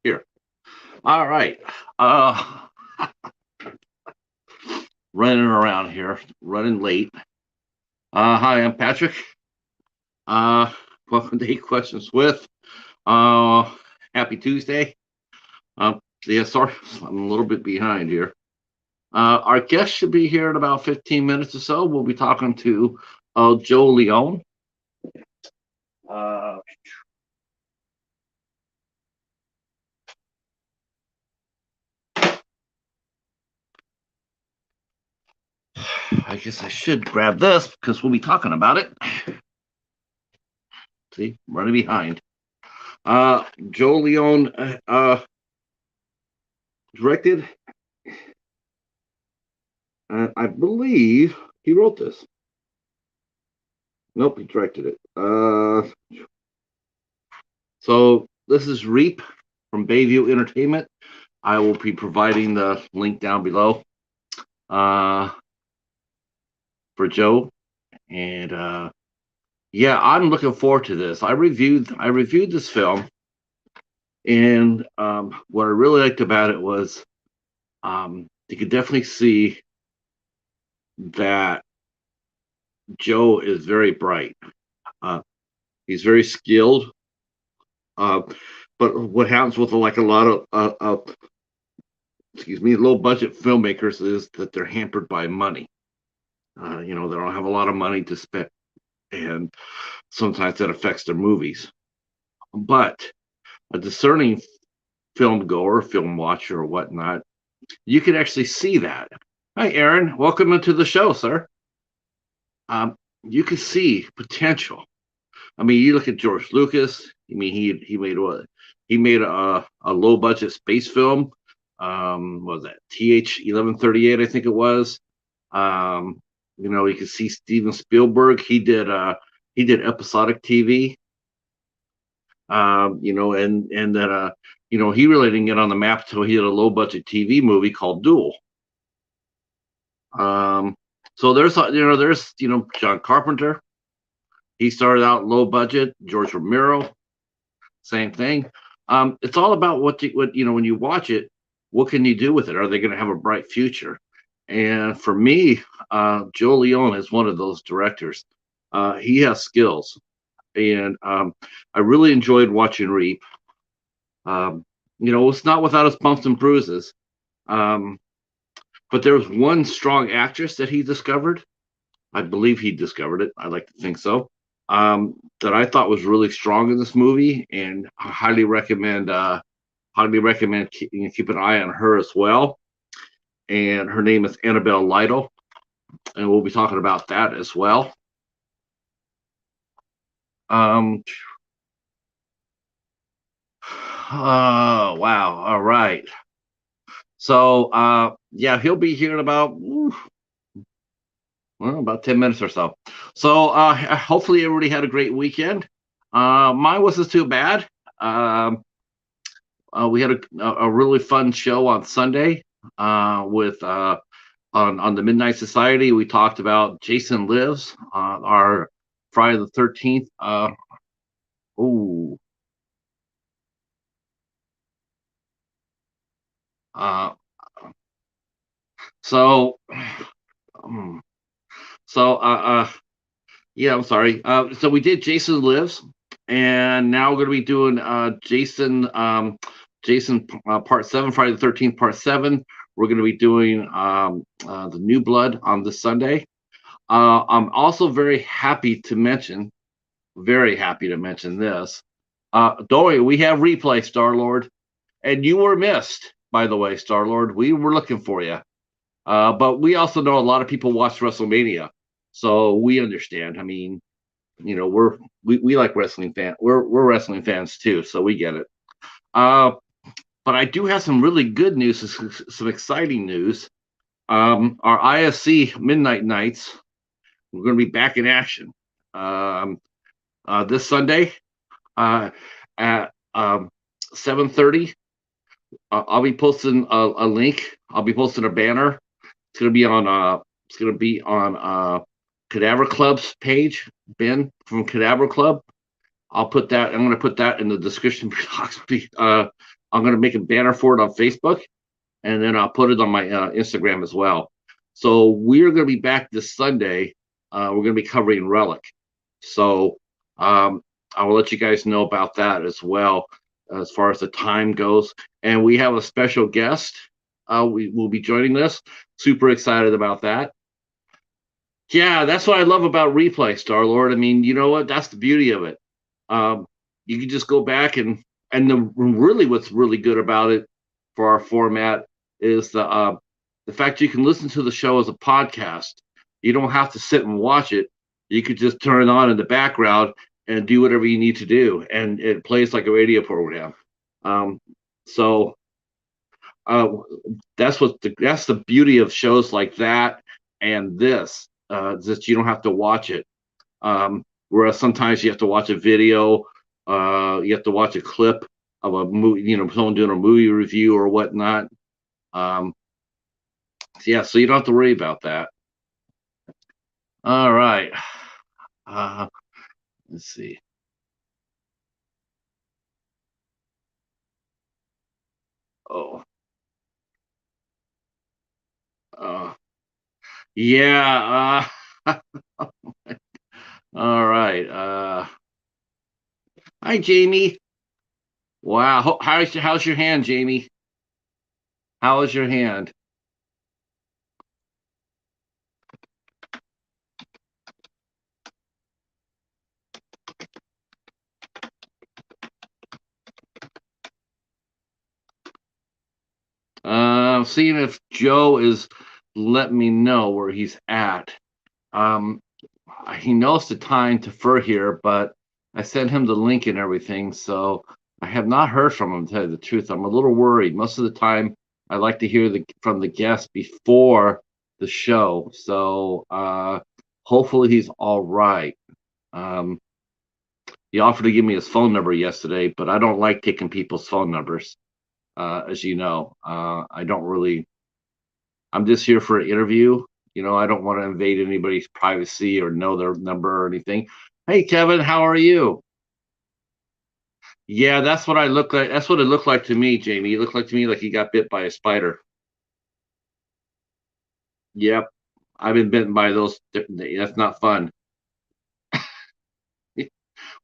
Here. All right. Uh, Running around here, running late. Hi, I'm Patrick. Uh, Welcome to Eight Questions with. Uh, Happy Tuesday. Yeah, sorry, I'm a little bit behind here. Our guest should be here in about 15 minutes or so. We'll be talking to Joe Leone. Uh, I guess I should grab this because we'll be talking about it. See, I'm running behind. Joe Leone directed. I believe he wrote this. Nope, he directed it. So this is Reap from Bayview Entertainment. I will be providing the link down below uh, for Joe. And yeah, I'm looking forward to this. I reviewed this film, and what I really liked about it was you could definitely see that Joe is very bright. Uh, he's very skilled. Uh, but what happens with like a lot of excuse me, low budget filmmakers is that they're hampered by money. They don't have a lot of money to spend, and sometimes that affects their movies. But a discerning film goer, film watcher, or whatnot, you can actually see that. Hi, Aaron. Welcome into the show, sir. Um, you can see potential. I mean, you look at George Lucas. I mean, he made what? He made a low budget space film. What was that? TH-1138, I think it was. Um, you can see Steven Spielberg. He did episodic TV. And that he really didn't get on the map until he did a low budget TV movie called Duel. Um, so there's John Carpenter. He started out low budget. George Romero, same thing. It's all about what when you watch it, what can you do with it? Are they going to have a bright future? And for me, Joe Leone is one of those directors. He has skills, and I really enjoyed watching Reap. Um, it's not without its bumps and bruises. Um, but there was one strong actress that he discovered. I believe he discovered it. I like to think so. That I thought was really strong in this movie, and I highly recommend keep an eye on her as well. And her name is Annabelle Lytle, and we'll be talking about that as well. Um, oh wow! All right. So yeah, he'll be here in about 10 minutes or so. So hopefully everybody had a great weekend. Mine wasn't too bad. We had a really fun show on Sunday with on the Midnight Society. We talked about Jason Lives, our Friday the 13th. Oh, uh, so um, so yeah, I'm sorry. So we did Jason Lives, and now we're going to be doing Jason Part 7, Friday the 13th, Part 7. We're going to be doing the New Blood on this Sunday. I'm also very happy to mention this. Don't worry, we have replay, Star Lord, and you were missed, by the way, Star Lord. We were looking for you, but we also know a lot of people watch WrestleMania, so we understand. I mean, we like wrestling fan. We're wrestling fans too, so we get it. Uh, but I do have some really good news, some exciting news. Our ISC Midnight Nights, we're going to be back in action this Sunday at 7:30. I'll be posting a link. I'll be posting a banner. It's going to be on Cadaver Club's page, Ben from Cadaver Club. I'll put that. I'm going to put that in the description box. I'm going to make a banner for it on Facebook, and then I'll put it on my Instagram as well. So we're going to be back this Sunday. We're going to be covering Relic. So I will let you guys know about that as well as far as the time goes. And we have a special guest. We will be joining us. Super excited about that. Yeah, that's what I love about replay, Star Lord. I mean, you know what? That's the beauty of it. Um, you can just go back really what's really good about it for our format is the fact you can listen to the show as a podcast. You don't have to sit and watch it. You could just turn it on in the background and do whatever you need to do, and it plays like a radio program. Um, so uh, that's the beauty of shows like that and this. That you don't have to watch it. Whereas sometimes you have to watch a video, you have to watch a clip of a movie, someone doing a movie review or whatnot. Um, yeah, so you don't have to worry about that. All right. Let's see. Oh, uh, yeah. All right. Hi, Jamie. Wow. How's your hand, Jamie? How is your hand? Seeing if Joe is letting me know where he's at. Um, he knows the time to fur here, but I sent him the link and everything, so I have not heard from him. To tell you the truth, I'm a little worried. Most of the time, I like to hear from the guest before the show, so hopefully he's all right. Um, he offered to give me his phone number yesterday, but I don't like taking people's phone numbers, as you know. I don't really. I'm just here for an interview. I don't want to invade anybody's privacy or know their number or anything. Hey, Kevin, how are you? Yeah, that's what I look like. That's what it looked like to me, Jamie. It looked like to me like he got bit by a spider. Yep, I've been bitten by those. That's not fun.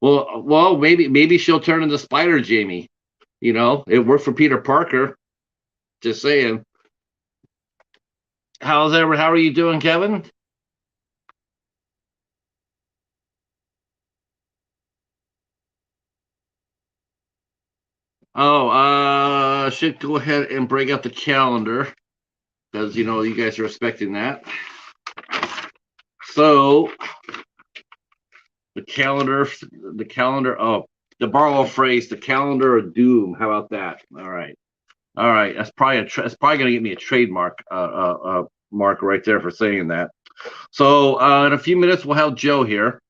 Well, maybe she'll turn into Spider Jamie. It worked for Peter Parker. Just saying. How are you doing, Kevin? Oh, should go ahead and bring up the calendar because you guys are expecting that. So the calendar. Oh, to borrow a phrase, the calendar of doom. How about that? All right. That's probably gonna get me a trademark mark right there for saying that. So in a few minutes we'll have Joe here,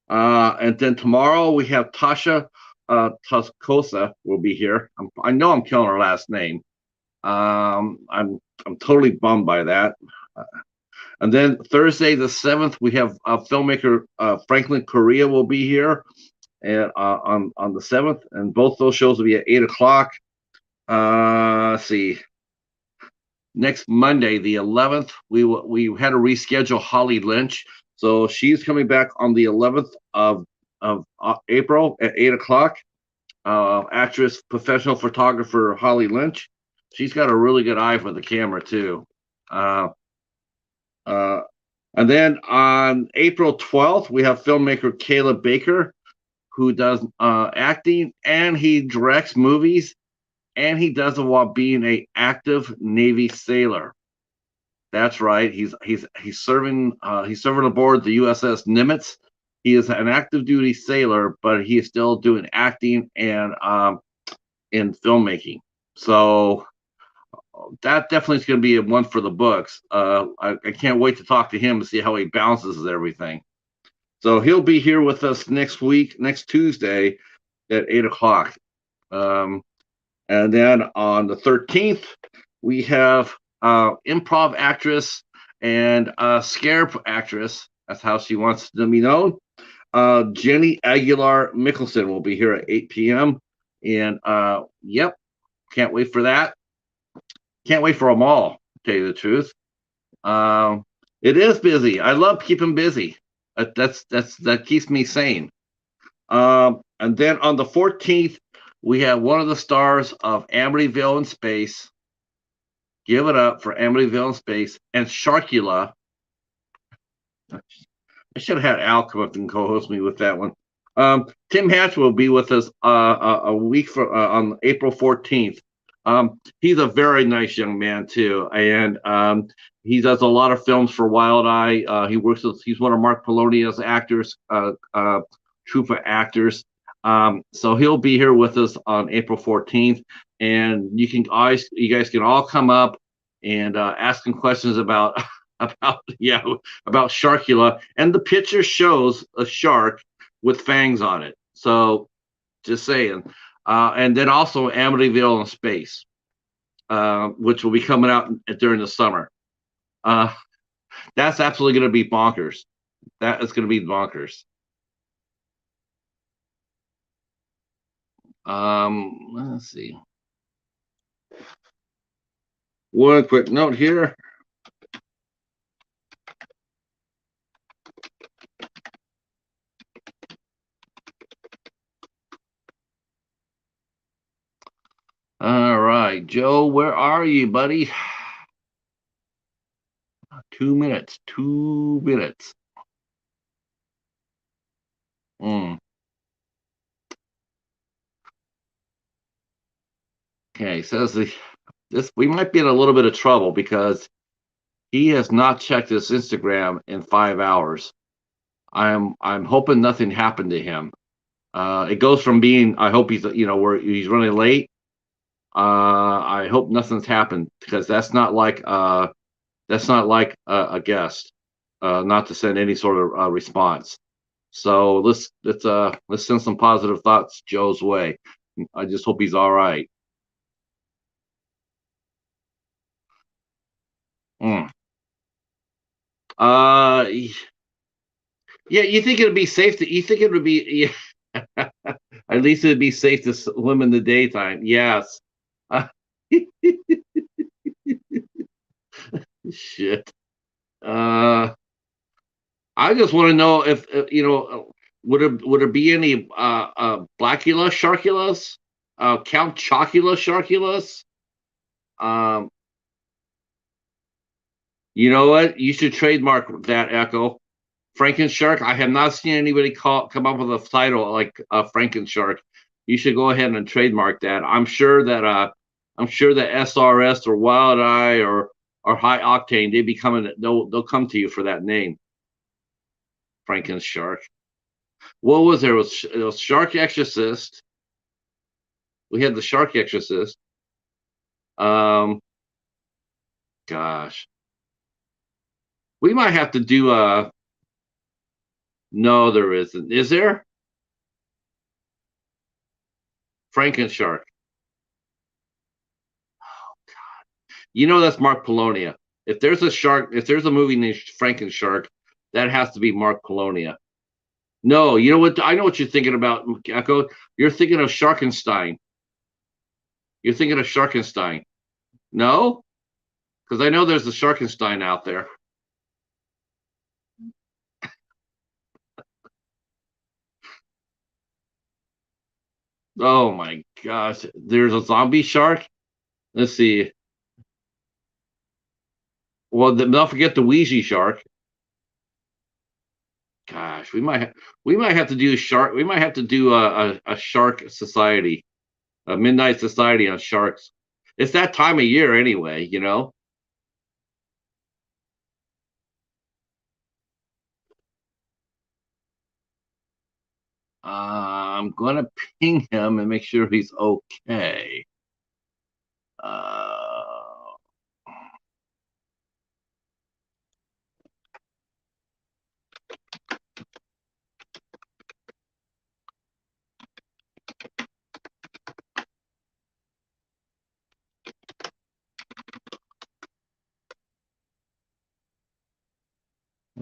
and then tomorrow we have Tasha Toscosa will be here. I know I'm killing her last name. I'm totally bummed by that. And then Thursday the 7th, we have filmmaker Franklin Correa will be here, and on the 7th, and both those shows will be at 8 o'clock. Let's see. Next Monday, the 11th, we had to reschedule Holly Lynch, so she's coming back on the 11th of April at 8 o'clock. Actress, professional photographer Holly Lynch. She's got a really good eye for the camera too. Uh, uh, and then on April 12th, we have filmmaker Caleb Baker, who does acting and he directs movies, and he does it while being a active Navy sailor. That's right. He's serving aboard the USS Nimitz. He is an active duty sailor, but he is still doing acting and in filmmaking. So that definitely is going to be a one for the books. I can't wait to talk to him to see how he balances everything. So he'll be here with us next Tuesday at 8 o'clock. Um, and then on the 13th, we have improv actress and scare actress That's how she wants to be known. Jenny Aguilar Mickelson will be here at 8 p.m. And yep, can't wait for that. Can't wait for them all, to tell you the truth. Um, it is busy. I love keeping busy. That keeps me sane. And then on the 14th, we have one of the stars of Amityville in Space. Give it up for Amityville in Space and Sharkula. I should have had Al come up and co-host me with that one. Tim Hatch will be with us a week on April 14th. He's a very nice young man too, and he does a lot of films for Wild Eye. He's one of Mark Polonia's actors, troupe of actors. So he'll be here with us on April 14th, and you guys can all come up and ask him questions about about Sharkula, and the picture shows a shark with fangs on it. So just saying. And then also Amityville in Space, which will be coming out during the summer. Uh, that's absolutely going to be bonkers. That is going to be bonkers. Let's see. One quick note here. All right, Joe, where are you, buddy? 2 minutes. 2 minutes. Mm. Okay, says this we might be in a little bit of trouble because he has not checked his Instagram in 5 hours. I'm hoping nothing happened to him. It goes from being I hope he's where he's running late. I hope nothing's happened because that's not like a guest not to send any sort of response. So let's send some positive thoughts Joe's way. I just hope he's all right. Mm. Uh, yeah, you think it'd be safe to? You think it would be? Yeah, at least it'd be safe to swim in the daytime. Yes. Uh, shit. Uh, I just want to know if would there be any Blackula Sharkulas, Count Chocula Sharkulas? Um, you know what? You should trademark that, Echo. Frankenshark. I have not seen anybody come up with a title like Frankenshark. You should go ahead and trademark that. I'm sure that SRS or Wild Eye or High Octane they'll come to you for that name, Frankenshark. What was there? It was Shark Exorcist. We had the Shark Exorcist. Um, gosh, we might have to do a. No, there isn't. Is there Frankenshark? That's Mark Polonia. If there's a movie named Frankenshark, that has to be Mark Polonia. No, you know what? I know what you're thinking about, Echo. You're thinking of Sharkenstein. You're thinking of Sharkenstein. No, because I know there's a Sharkenstein out there. Oh my gosh, there's a zombie shark. Let's see. Well, don't forget the Ouija shark. Gosh, we might have to do a shark. We might have to do a shark society, a midnight society on sharks. It's that time of year anyway. I'm gonna ping him and make sure he's okay. Uh,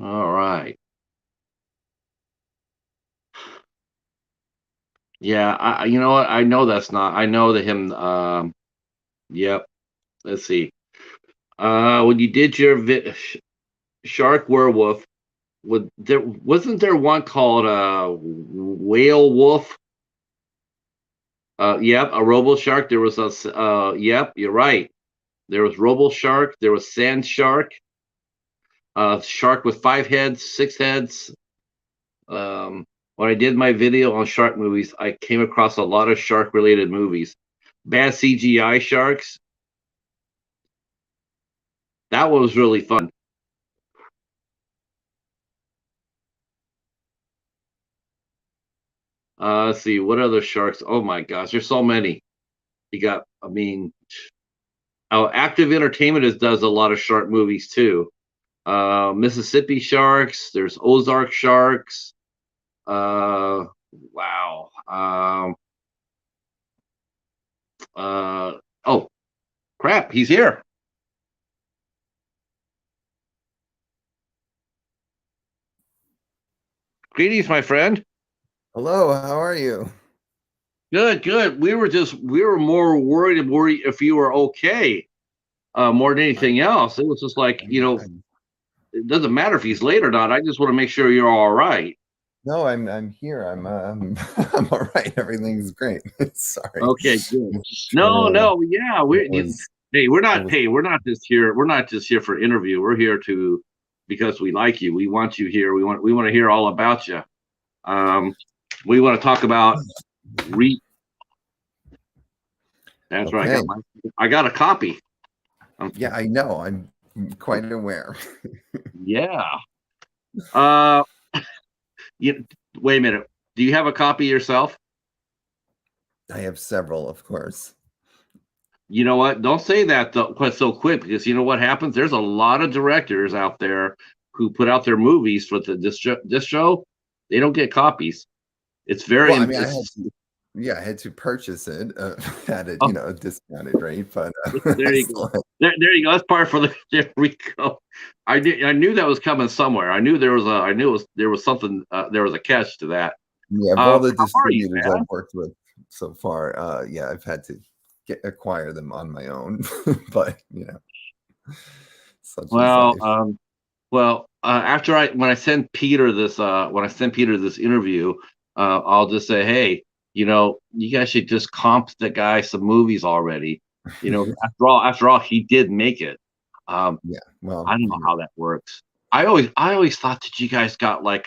all right. Yeah, you know what? I know that's not. I know that him. Yep. Let's see. When you did your shark werewolf, wasn't there one called whale wolf? Yep, a robo shark. There was yep, you're right. There was robo shark. There was sand shark. Shark with 5 heads, 6 heads. When I did my video on shark movies, I came across a lot of shark related movies. Bad CGI sharks. That was really fun. Let's see what other sharks. Oh my gosh, there's so many. You got. I mean, Active Entertainment does a lot of shark movies too. Mississippi sharks. There's Ozark sharks. Wow. Uh, oh crap, he's here. Greetings, my friend. Hello, how are you? Good, good. We were more worried if you were okay, more than I'm, anything else. It was just like, I'm it doesn't matter if he's late or not. I just want to make sure you're all right. no, I'm here. I'm I'm all right. Everything's great. Sorry. Okay, good. I'm No, trying to. no, yeah, It was. It was. we're not just here. We're not just here for interview. We're here to because we like you. We want you here. We want to hear all about you. Um, we want to talk about re. That's right. Okay. I got a copy. Yeah, I know. I'm quite aware. Yeah. Uh, you, wait a minute. Do you have a copy yourself? I have several, of course. You know what? Don't say that quite so quick because you know what happens. There's a lot of directors out there who put out their movies for this show. They don't get copies. It's very. Well, I mean, It's, I had to purchase it at a oh, a discounted rate, but there I you go. still had. There you go. That's part for the. There we go. I knew that was coming somewhere. I knew there was a. I knew there was something. There was a catch to that. Yeah, of all the How are you, distributors man? I've worked with so far, yeah, I've had to acquire them on my own, but such is Well, life. after when I send Peter this interview, I'll just say, hey, you guys should just comp the guy some movies already. After all, he did make it. Um, Yeah, well, I don't know how that works. I always thought that you guys got like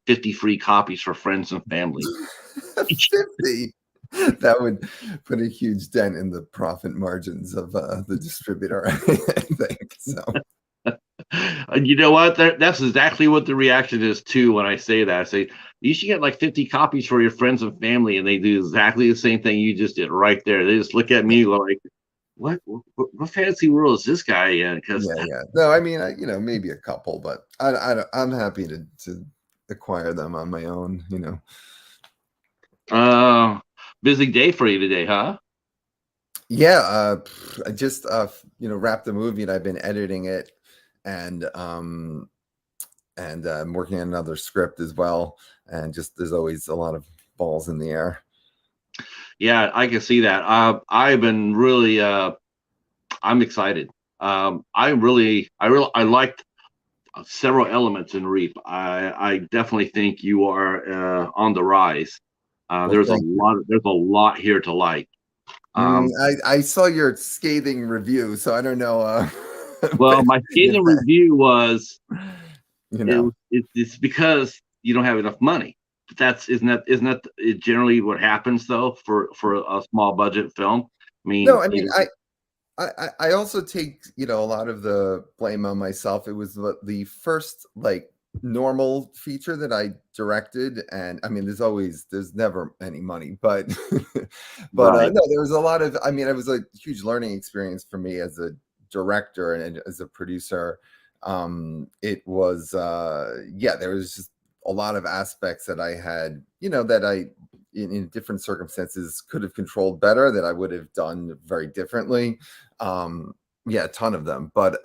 50 free copies for friends and family. 50. That would put a huge dent in the profit margins of the distributor, I think. So, And you know what? That's exactly what the reaction is too when I say that. I say you should get like 50 copies for your friends and family, and they do exactly the same thing you just did right there. They just look at yeah, me like, what fancy world is this guy in? Because yeah. No, I mean, maybe a couple, but I'm happy to acquire them on my own. uh, busy day for you today, huh? Yeah, I just wrapped the movie and I've been editing it, and I'm working on another script as well, and just there's always a lot of balls in the air. Yeah, I can see that. I've been really, I'm excited. I liked several elements in Reap. I definitely think you are on the rise. Well, thank you. There's a lot here to like. Mm, Um, I saw your scathing review, so I don't know well, my if scathing review was you know. it's because you don't have enough money. But isn't that generally what happens though for a small budget film? I No, mean, I mean, I also take a lot of the blame on myself. It was the first like normal feature that I directed, and I mean, there's never any money, but right. no, there was a lot of. I mean, it was a huge learning experience for me as a director and as a producer. It was yeah, there was just a lot of aspects that I had, that I in different circumstances could have controlled better, that I would have done very differently. um yeah, a ton of them, but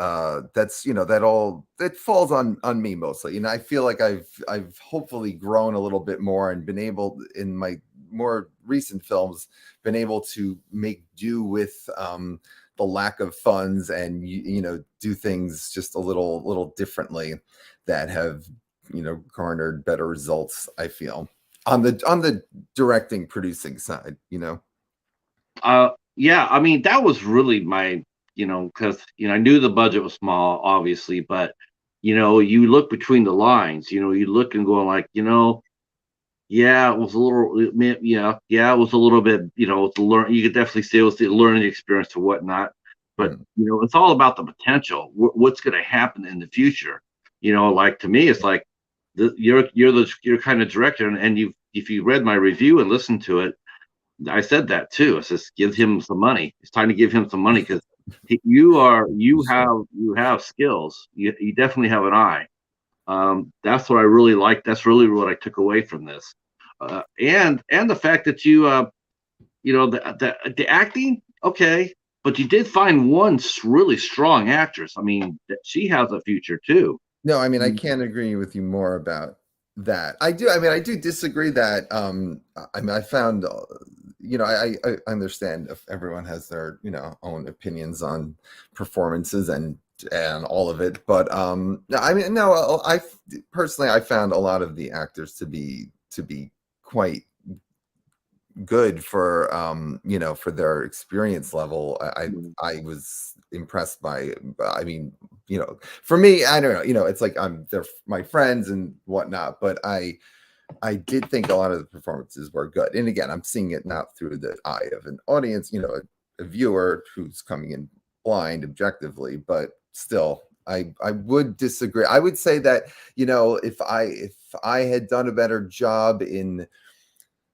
that's that falls on me mostly. I feel like I've hopefully grown a little bit more and been able in my more recent films been able to make do with the lack of funds, and do things just a little differently that have garnered better results, I feel, on the directing producing side. Yeah, I mean, that was really my, because, I knew the budget was small, obviously, but, you look between the lines, you look and go like, yeah, it was a little, yeah, it was a little bit, it's a learn. You could definitely say it was the learning experience or whatnot, but Mm. it's all about the potential. What's going to happen in the future? Like to me, it's like you're kind of director, and you if you read my review and listened to it, I said that too. I says, give him some money. It's time to give him some money because you have skills. You definitely have an eye. That's what I really like. That's really what I took away from this, and the fact that the acting, okay, but you did find one really strong actress. I mean, that she has a future too. No, I mean, I Mm. can't agree with you more about that. I do disagree that I mean, I found I understand if everyone has their own opinions on performances and all of it, but no, I mean, no, I personally I found a lot of the actors to be quite good for for their experience level. I was impressed by, I mean, for me, I don't know, it's like they're my friends and whatnot, but I did think a lot of the performances were good. And again, I'm seeing it not through the eye of an audience, a viewer who's coming in blind objectively, but still I would disagree. I would say that, if I had done a better job in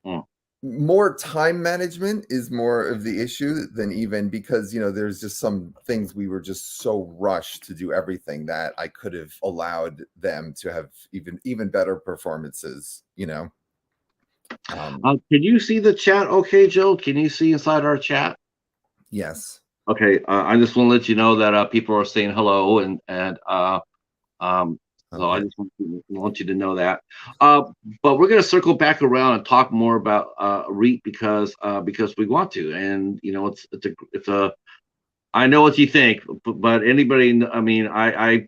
Mm. more time management is more of the issue than, even because there's just some things we were just so rushed to do everything that I could have allowed them to have even better performances. Can you see the chat? Okay, Joe. Can you see inside our chat? Yes. Okay, I just want to let you know that people are saying hello, and um, so I Okay. just want you to know that. But we're going to circle back around and talk more about REAP because we want to, and it's a I know what you think, but anybody, I mean, I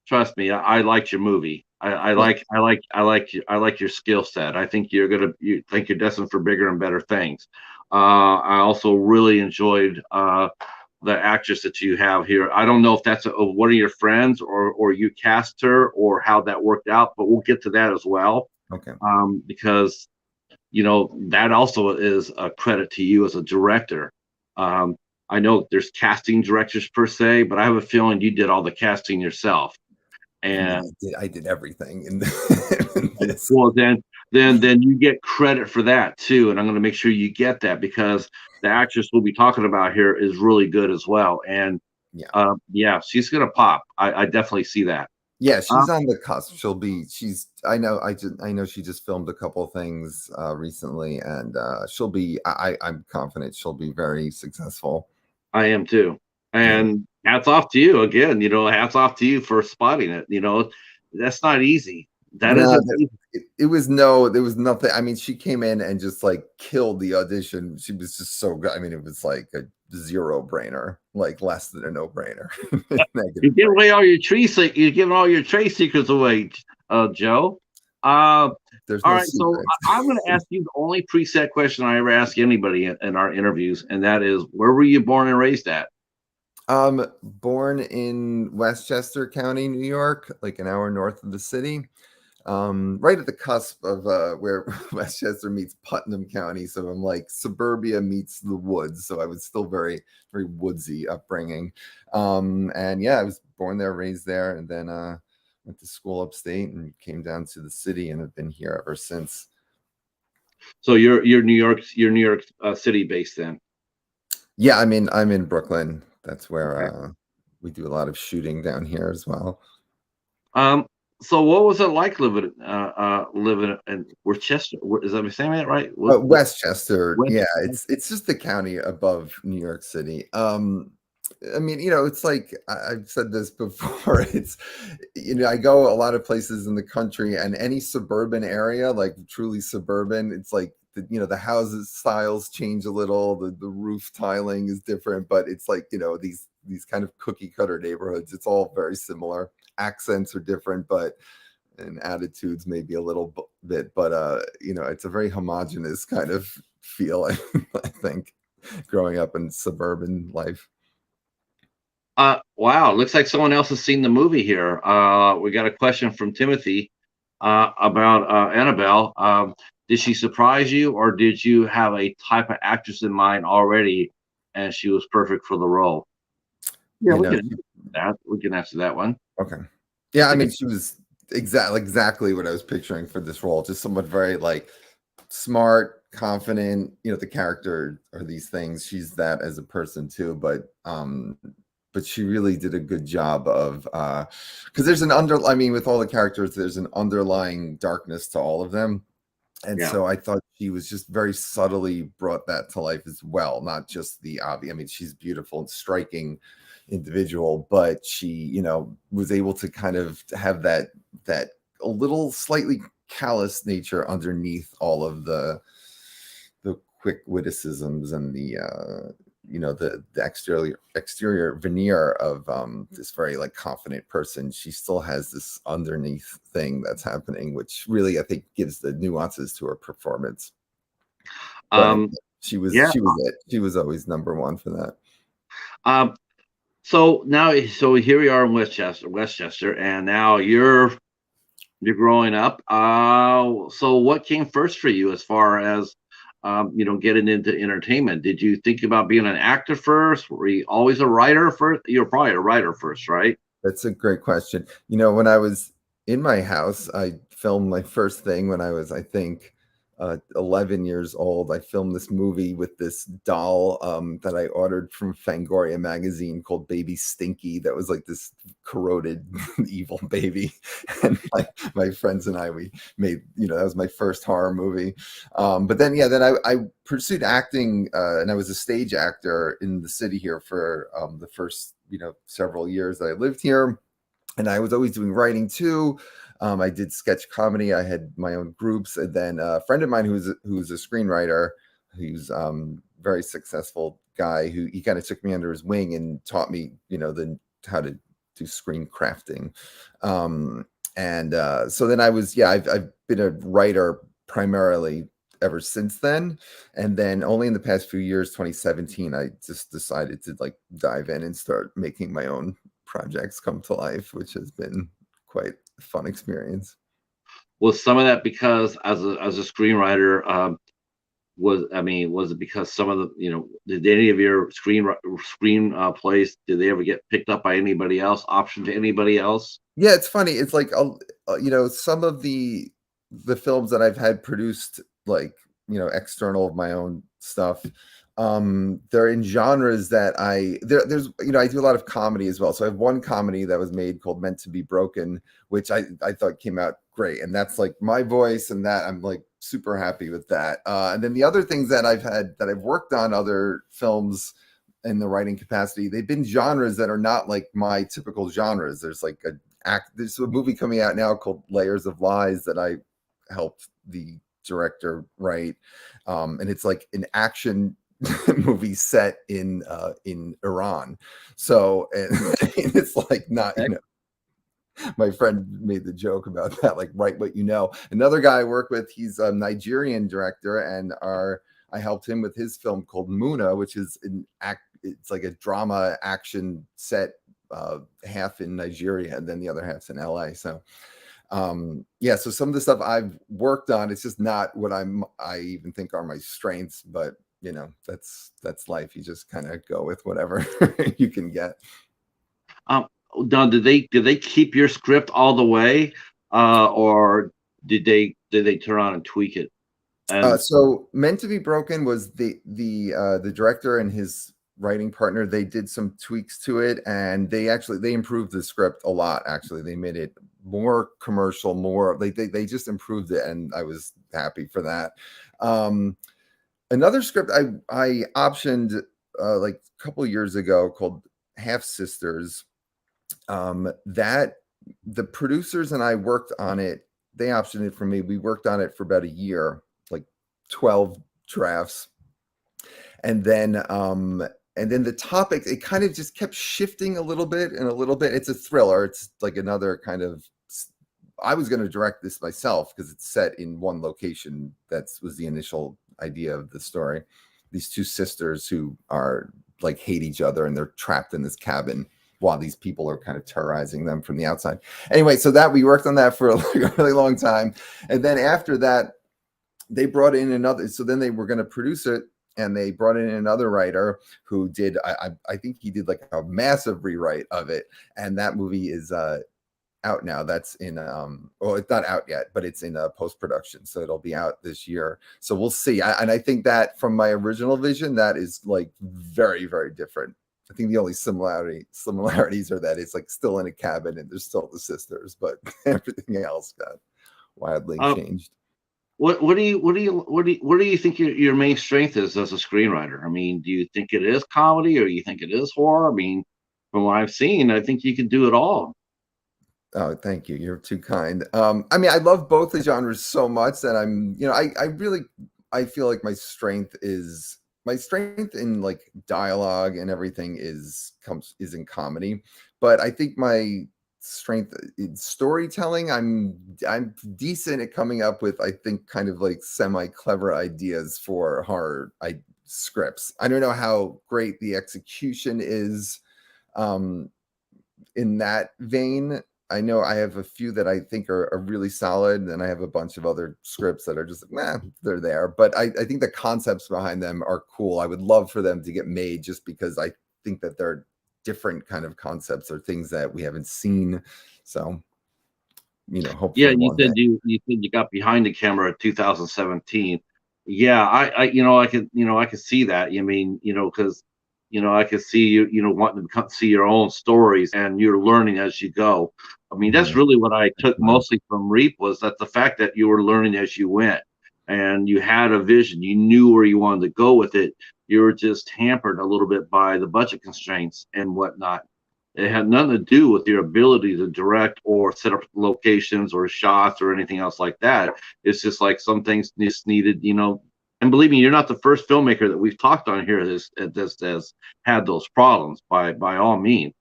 trust me, I liked your movie. I like your skill set. I think you think you're destined for bigger and better things. I also really enjoyed the actress that you have here. I don't know if that's one of your friends or you cast her or how that worked out, but we'll get to that as well. Okay. Because that also is a credit to you as a director. Um, I know there's casting directors per se, but I have a feeling you did all the casting yourself. I mean, And I did everything in, in this. well, then you get credit for that too. And I'm going to make sure you get that because the actress we'll be talking about here is really good as well. And Yeah. yeah, she's going to pop. I definitely see that. Yeah, Uh, she's on the cusp. I know she just filmed a couple things recently, and I'm confident she'll be very successful. I am too. Yeah. And hats off to you again. Hats off to you for spotting it. That's not easy. That No, isn't easy. there was nothing. I mean, she came in and just like killed the audition. She was just so good. I mean, it was like a zero brainer, like less than a no brainer. You Negative give brainer. away all your you're giving all your trade secrets away, Joe. Uh, There's all no right, so secrets. I'm going to ask you the only preset question I ever ask anybody in our interviews, and that is, where were you born and raised at? Born in Westchester County, New York, like an hour north of the city. Right at the cusp of where Westchester meets Putnam County. So I'm like suburbia meets the woods. So I was still very, very woodsy upbringing. And yeah, I was born there, raised there, and then went to school upstate and came down to the city and have been here ever since. So you're New York City based then. Yeah, I mean, I'm in Brooklyn. That's where Okay. we do a lot of shooting down here as well. Um, so what was it like living in Worcester? Is that saying that right? Westchester, West, yeah, it's just the county above New York City. I mean, it's like I've said this before. It's I go a lot of places in the country, and any suburban area, like truly suburban, it's like the houses styles change a little, the roof tiling is different, but it's like, these kind of cookie cutter neighborhoods. It's all very similar. Accents are different, but and attitudes maybe a little bit, but it's a very homogenous kind of feel. I think growing up in suburban life. Wow, looks like someone else has seen the movie here. We got a question from Timothy about Annabelle. Did she surprise you, or did you have a type of actress in mind already, and she was perfect for the role? Yeah, You we know, can answer that. We can answer that one. okay. Yeah, I I mean, think she was exactly what I was picturing for this role. Just someone very like smart, confident. The character or these things. She's that as a person too, but she really did a good job of because there's I mean, with all the characters, there's an underlying darkness to all of them. And yeah. so I thought she was just very subtly brought that to life as well, not just the obvious. I mean, she's beautiful and striking individual, but she, was able to kind of have that a little slightly callous nature underneath all of the quick witticisms and the exterior veneer of this very like confident person. She still has this underneath thing that's happening, which really I think gives the nuances to her performance. But Um, she was yeah. she was it. She was always number one for that. Um, so here we are in Westchester, and now you're growing up. So what came first for you as far as getting into entertainment? Did you think about being an actor first? Were you always a writer first? You're probably a writer first, right? That's a great question. When I was in my house, I filmed my first thing when I was, I think, 11 years old. I filmed this movie with this doll that I ordered from Fangoria magazine called Baby Stinky. That was like this corroded, evil baby. And my friends and I, we made, that was my first horror movie. But then, yeah, then I pursued acting, and I was a stage actor in the city here for the first several years that I lived here, and I was always doing writing too. I did sketch comedy. I had my own groups, and then a friend of mine who's a screenwriter, who's very successful guy, who he kind of took me under his wing and taught me, how to do screen crafting. And so then I've been a writer primarily ever since then. And then only in the past few years, 2017, I just decided to like dive in and start making my own projects come to life, which has been quite a fun experience. Was some of that because as a screenwriter, was it because some of the did any of your screen plays, did they ever get picked up by anybody else, optioned to anybody else? Yeah, it's funny. It's like some of the films that I've had produced, like external of my own stuff. They're in genres that there's I do a lot of comedy as well. So I have one comedy that was made called Meant to Be Broken, which I thought came out great, and that's like my voice, and that I'm like super happy with that. And then the other things that I've worked on other films in the writing capacity, they've been genres that are not like my typical genres. There's a movie coming out now called Layers of Lies that I helped the director write, and it's like an action movie set in Iran. So and it's like not my friend made the joke about that, like write what you know. Another guy I work with, he's a Nigerian director, and I helped him with his film called Muna, which is it's like a drama action set, half in Nigeria and then the other half's in LA. So yeah, so some of the stuff I've worked on, it's just not what I even think are my strengths, but that's life. You just kind of go with whatever you can get. Um, Now, did they keep your script all the way, or did they turn on and tweak it? And So Meant to Be Broken was the director and his writing partner. They did some tweaks to it, and they improved the script a lot. Actually, they made it more commercial, more they just improved it, and I was happy for that. Another script I optioned like a couple years ago called Half Sisters. That the producers and I worked on it. They optioned it for me. We worked on it for about a year, like 12 drafts. And then the topic, it kind of just kept shifting a little bit and a little bit. It's a thriller. It's like another kind of, I was going to direct this myself because it's set in one location. That was the initial idea of the story. These two sisters who are like hate each other, and they're trapped in this cabin while these people are kind of terrorizing them from the outside. Anyway, so that we worked on that for a really long time. And then after that, they brought in another, so then they were going to produce it, and they brought in another writer who did, I think he did like a massive rewrite of it. And that movie is out now. That's in well, it's not out yet, but it's in post-production, so it'll be out this year. So we'll see. And I think that from my original vision, that is like very, very different. I think the only similarities are that it's like still in a cabin and there's still the sisters, but everything else got wildly changed. What do you think your main strength is as a screenwriter? I mean, do you think it is comedy, or you think it is horror? I mean, from what I've seen, I think you can do it all. Oh, thank you. You're too kind. I mean, I love both the genres so much that I feel like my strength in like dialogue and everything is in comedy, but I think my strength in storytelling, I'm decent at coming up with, I think, kind of like semi clever ideas for horror scripts. I don't know how great the execution is in that vein. I know I have a few that I think are really solid, and then I have a bunch of other scripts that are just like, they're there. But I think the concepts behind them are cool. I would love for them to get made, just because I think that they're different kind of concepts or things that we haven't seen. So, hopefully Yeah, one day. you said you got behind the camera in 2017. Yeah, I could see that. You mean, because I could see you wanting to see your own stories, and you're learning as you go. I mean, that's Mhm. really what I took mostly from Reap, was that the fact that you were learning as you went, and you had a vision, you knew where you wanted to go with it. You were just hampered a little bit by the budget constraints and whatnot. It had nothing to do with your ability to direct or set up locations or shots or anything else like that. It's just like some things just needed, and believe me, you're not the first filmmaker that we've talked on here that has had those problems. By all means,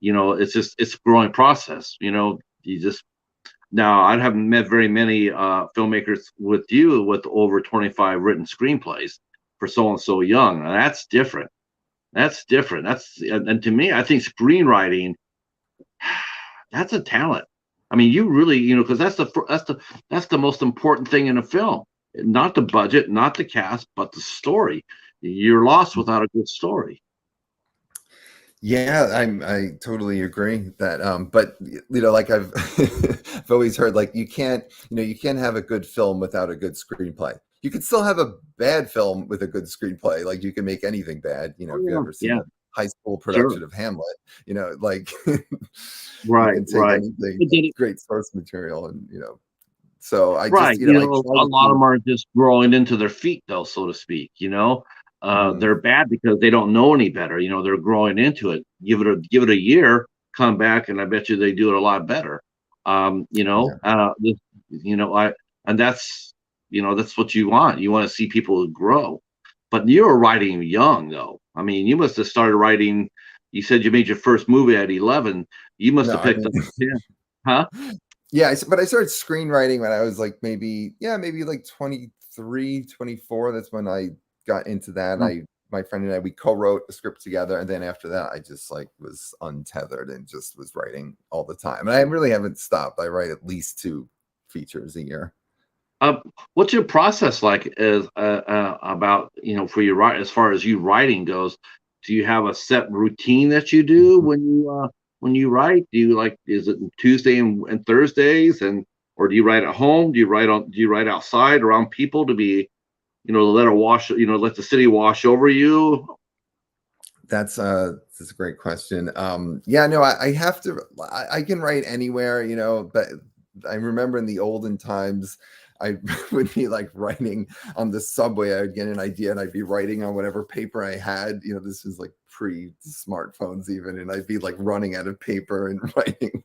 it's a growing process. You just now, I haven't met very many filmmakers with you with over 25 written screenplays for someone so young. Now, that's different. That's different. And to me, I think screenwriting, that's a talent. I mean, you really, because that's the most important thing in a film. Not the budget, not the cast, but the story. You're lost without a good story. Yeah, I totally agree that but like I've always heard, like you can't have a good film without a good screenplay. You can still have a bad film with a good screenplay. Like you can make anything bad. Oh, If you yeah, ever seen yeah, a high school sure. production of Hamlet, like you Right, can take right. anything, But then great source material, and so I just Right. I try A lot of to. them are just growing into their feet, though, so to speak. Mhm, They're bad because they don't know any better. They're growing into it. Give it a year, come back, and I bet you they do it a lot better. yeah. This, I and that's what you want. You want to see people grow. But you were writing young, though. I mean, you must have started writing. You said you made your first movie at 11. You must No, have I picked mean, up. Yeah. Huh? yeah, but I started screenwriting when I was like maybe like 23, 24. That's when I got into that. Oh, My friend and I, we co-wrote a script together, and then after that I just like was untethered and just was writing all the time. And I really haven't stopped. I write at least 2 features a year. Uh, what's your process like as about for your write as far as you writing goes? Do you have a set routine that you do when you write? Do you like is it Tuesday and Thursdays or do you write at home? Do you write outside around people to be let it wash let the city wash over you? That's a great question. Yeah, no, I have to. I can write anywhere, but I remember in the olden times, I would be like writing on the subway. I would get an idea and I'd be writing on whatever paper I had. This is like pre-smartphones even, and I'd be like running out of paper and writing.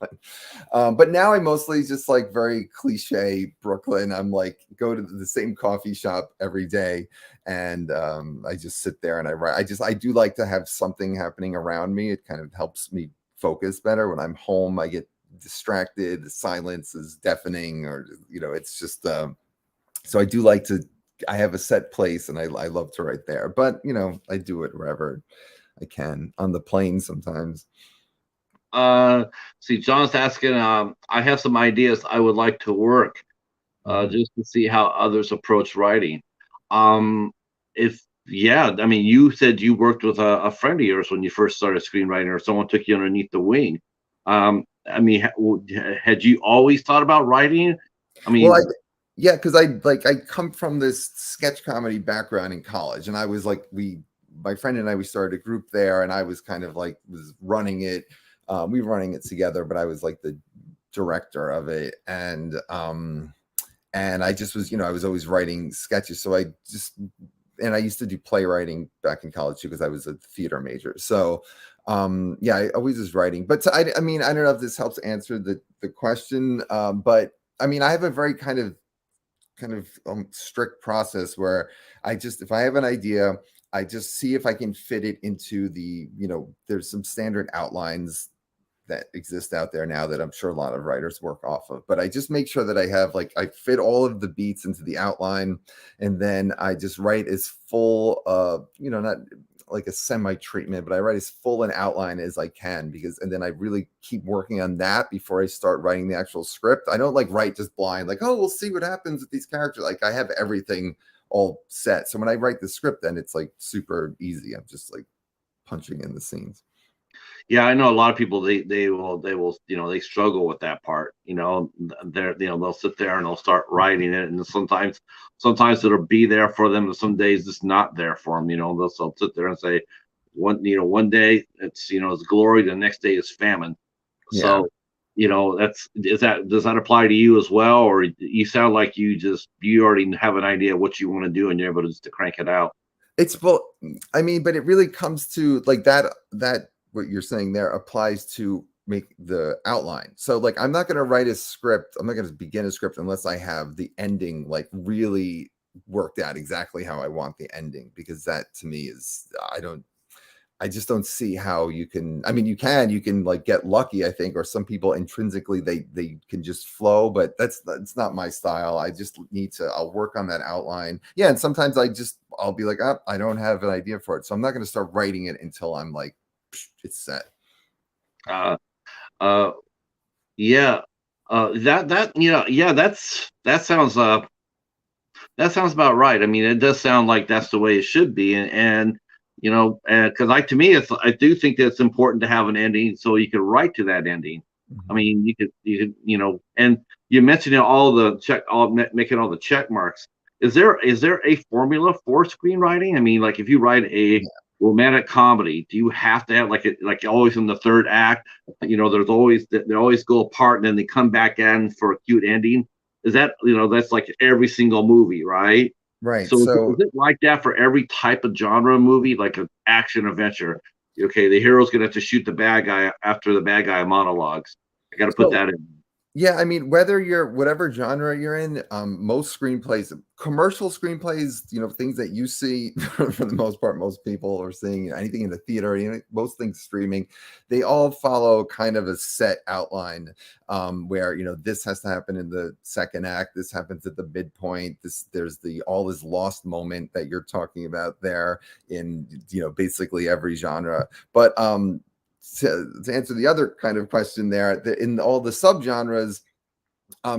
But now I mostly just like very cliche Brooklyn. I'm like go to the same coffee shop every day, and I just sit there and I write. I do like to have something happening around me. It kind of helps me focus better. When I'm home, I get distracted. The silence is deafening, or it's just so I do like to. I have a set place, and I love to write there. But I do it wherever I can, on the plane sometimes. See, John's asking. I have some ideas I would like to work, just to see how others approach writing. If Yeah, I mean, you said you worked with a friend of yours when you first started screenwriting, or someone took you underneath the wing. I mean, had you always thought about writing? I mean, Well, yeah, because I come from this sketch comedy background in college, and I was like, my friend and I, we started a group there, and I was kind of like was running it. We were running it together, but I was like the director of it, and I just was, I was always writing sketches, so I used to do playwriting back in college too, because I was a theater major. So yeah, I always was writing. But I mean, I don't know if this helps answer the question, but I mean, I have a very kind of strict process where if I have an idea, I just see if I can fit it into there's some standard outlines that exist out there now that I'm sure a lot of writers work off of. But I just make sure that I fit all of the beats into the outline, and then I just write as full not like a semi treatment, but I write as full an outline as I can, and then I really keep working on that before I start writing the actual script. I don't like write just blind, like, oh, we'll see what happens with these characters. Like, I have everything all set. So when I write the script, then it's like super easy. I'm just like punching in the scenes. yeah, I know a lot of people. They will they struggle with that part. They'll sit there and they'll start writing it, and sometimes it'll be there for them, and some days it's not there for them. They'll sit there and say one day it's glory, the next day is famine. Yeah. So does that apply to you as well, or you sound like you already have an idea of what you want to do and you're able to crank it out? Well, I mean, but it really comes to like that what you're saying there applies to make the outline. So like, I'm not going to write a script. I'm not going to begin a script unless I have the ending like really worked out exactly how I want the ending, because that to me is, I just don't see how you can. I mean, you can like get lucky, I think, or some people intrinsically they can just flow, but that's not my style. I just I'll work on that outline. Yeah, and sometimes I'll be like, oh, I don't have an idea for it, so I'm not going to start writing it until I'm like, it's set. Uh, uh, yeah, yeah, that sounds about right. I mean, it does sound like that's the way it should be, and because to me, I do think that it's important to have an ending so you can write to that ending. I Mhm. mean, and you mentioned making all the check marks. Is there a formula for screenwriting? I mean, like if you write a Yeah. romantic comedy, do you have to have like always in the third act? They always go apart and then they come back in for a cute ending. Is that that's like every single movie, right? Right. So is So it like that for every type of genre movie, like an action adventure? Okay, the hero's gonna have to shoot the bad guy after the bad guy monologues. I got to put so that in. Yeah, I mean, whatever genre you're in, most screenplays, commercial screenplays, things that you see for the most part, most people are seeing anything in the theater, most things streaming, they all follow kind of a set outline, where this has to happen in the second act, this happens at the midpoint, there's the all is lost moment that you're talking about there in basically every genre, but to answer the other kind of question there, in all the subgenres,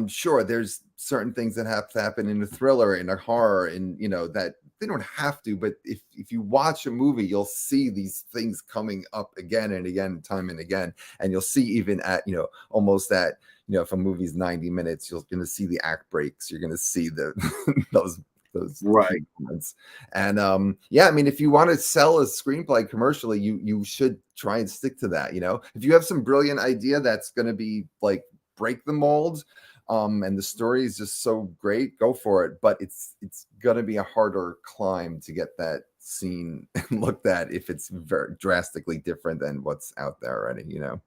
sure, there's certain things that have to happen in a thriller, in a horror, and that they don't have to, but if you watch a movie, you'll see these things coming up again and again, time and again, and you'll see even at almost at if a movie's 90 minutes, you're going to see the act breaks, you're going to see the those key Right. moments. And yeah, I mean, if you want to sell a screenplay commercially, you should try and stick to that. If you have some brilliant idea that's going to be like break the mold, and the story is just so great, go for it. But it's gonna be a harder climb to get that seen and looked at if it's very drastically different than what's out there already, you know.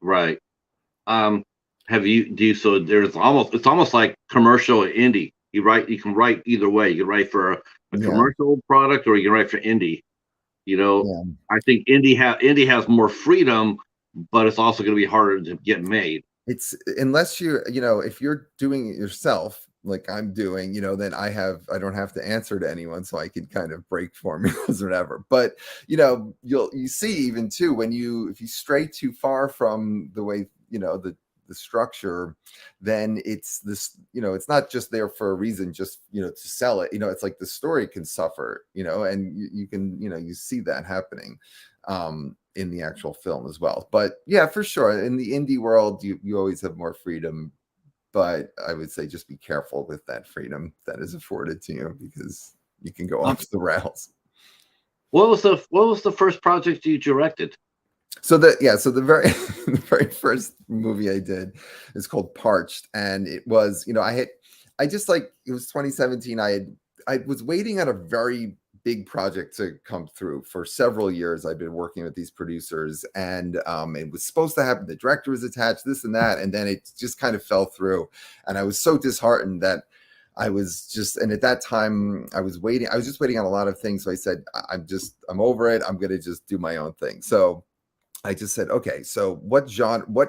Right. Um, have you do you, so there's almost it's almost like commercial or indie. You can write either way. You can write for a Yeah, commercial product or you can write for indie. You know, yeah. I think indie has more freedom, but it's also going to be harder to get made. It's unless you know, if you're doing it yourself, like I'm doing, you know, then I don't have to answer to anyone, so I can kind of break formulas or whatever. But you know, you see even too when if you stray too far from the way, you know, the structure, then it's this, you know, it's not just there for a reason, just, you know, to sell it. You know, it's like the story can suffer, you know, and you can, you know, you see that happening in the actual film as well. But yeah, for sure, in the indie world, you always have more freedom, but I would say just be careful with that freedom that is afforded to you because you can go Um, off the rails. what was the first project you directed? So the very the very first movie I did is called Parched, and it was, you know, I just like, it was 2017. I was waiting on a very big project to come through for several years. I've been working with these producers, and it was supposed to happen. The director was attached, this and that, and then it just kind of fell through, and I was so disheartened that and at that time I was waiting. I was just waiting on a lot of things. So I said, I'm over it. I'm going to just do my own thing. So I just said, okay, so what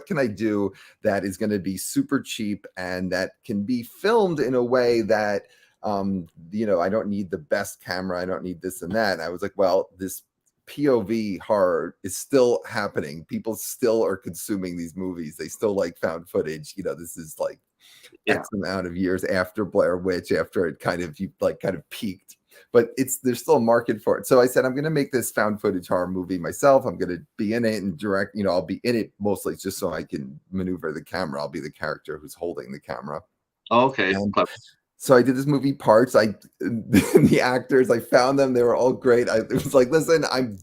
can I do that is going to be super cheap and that can be filmed in a way that, you know, I don't need the best camera. I don't need this and that. And I was like, well, this POV horror is still happening. People still are consuming these movies. They still like found footage. You know, this is like Yeah. X amount of years after Blair Witch, after it kind of peaked. But there's still a market for it. So I said, I'm going to make this found footage horror movie myself. I'm going to be in it and direct. You know, I'll be in it mostly just so I can maneuver the camera. I'll be the character who's holding the camera. Oh, okay. And Clever. so I did this movie Parts. The actors, I found them. They were all great. It was like, listen, I'm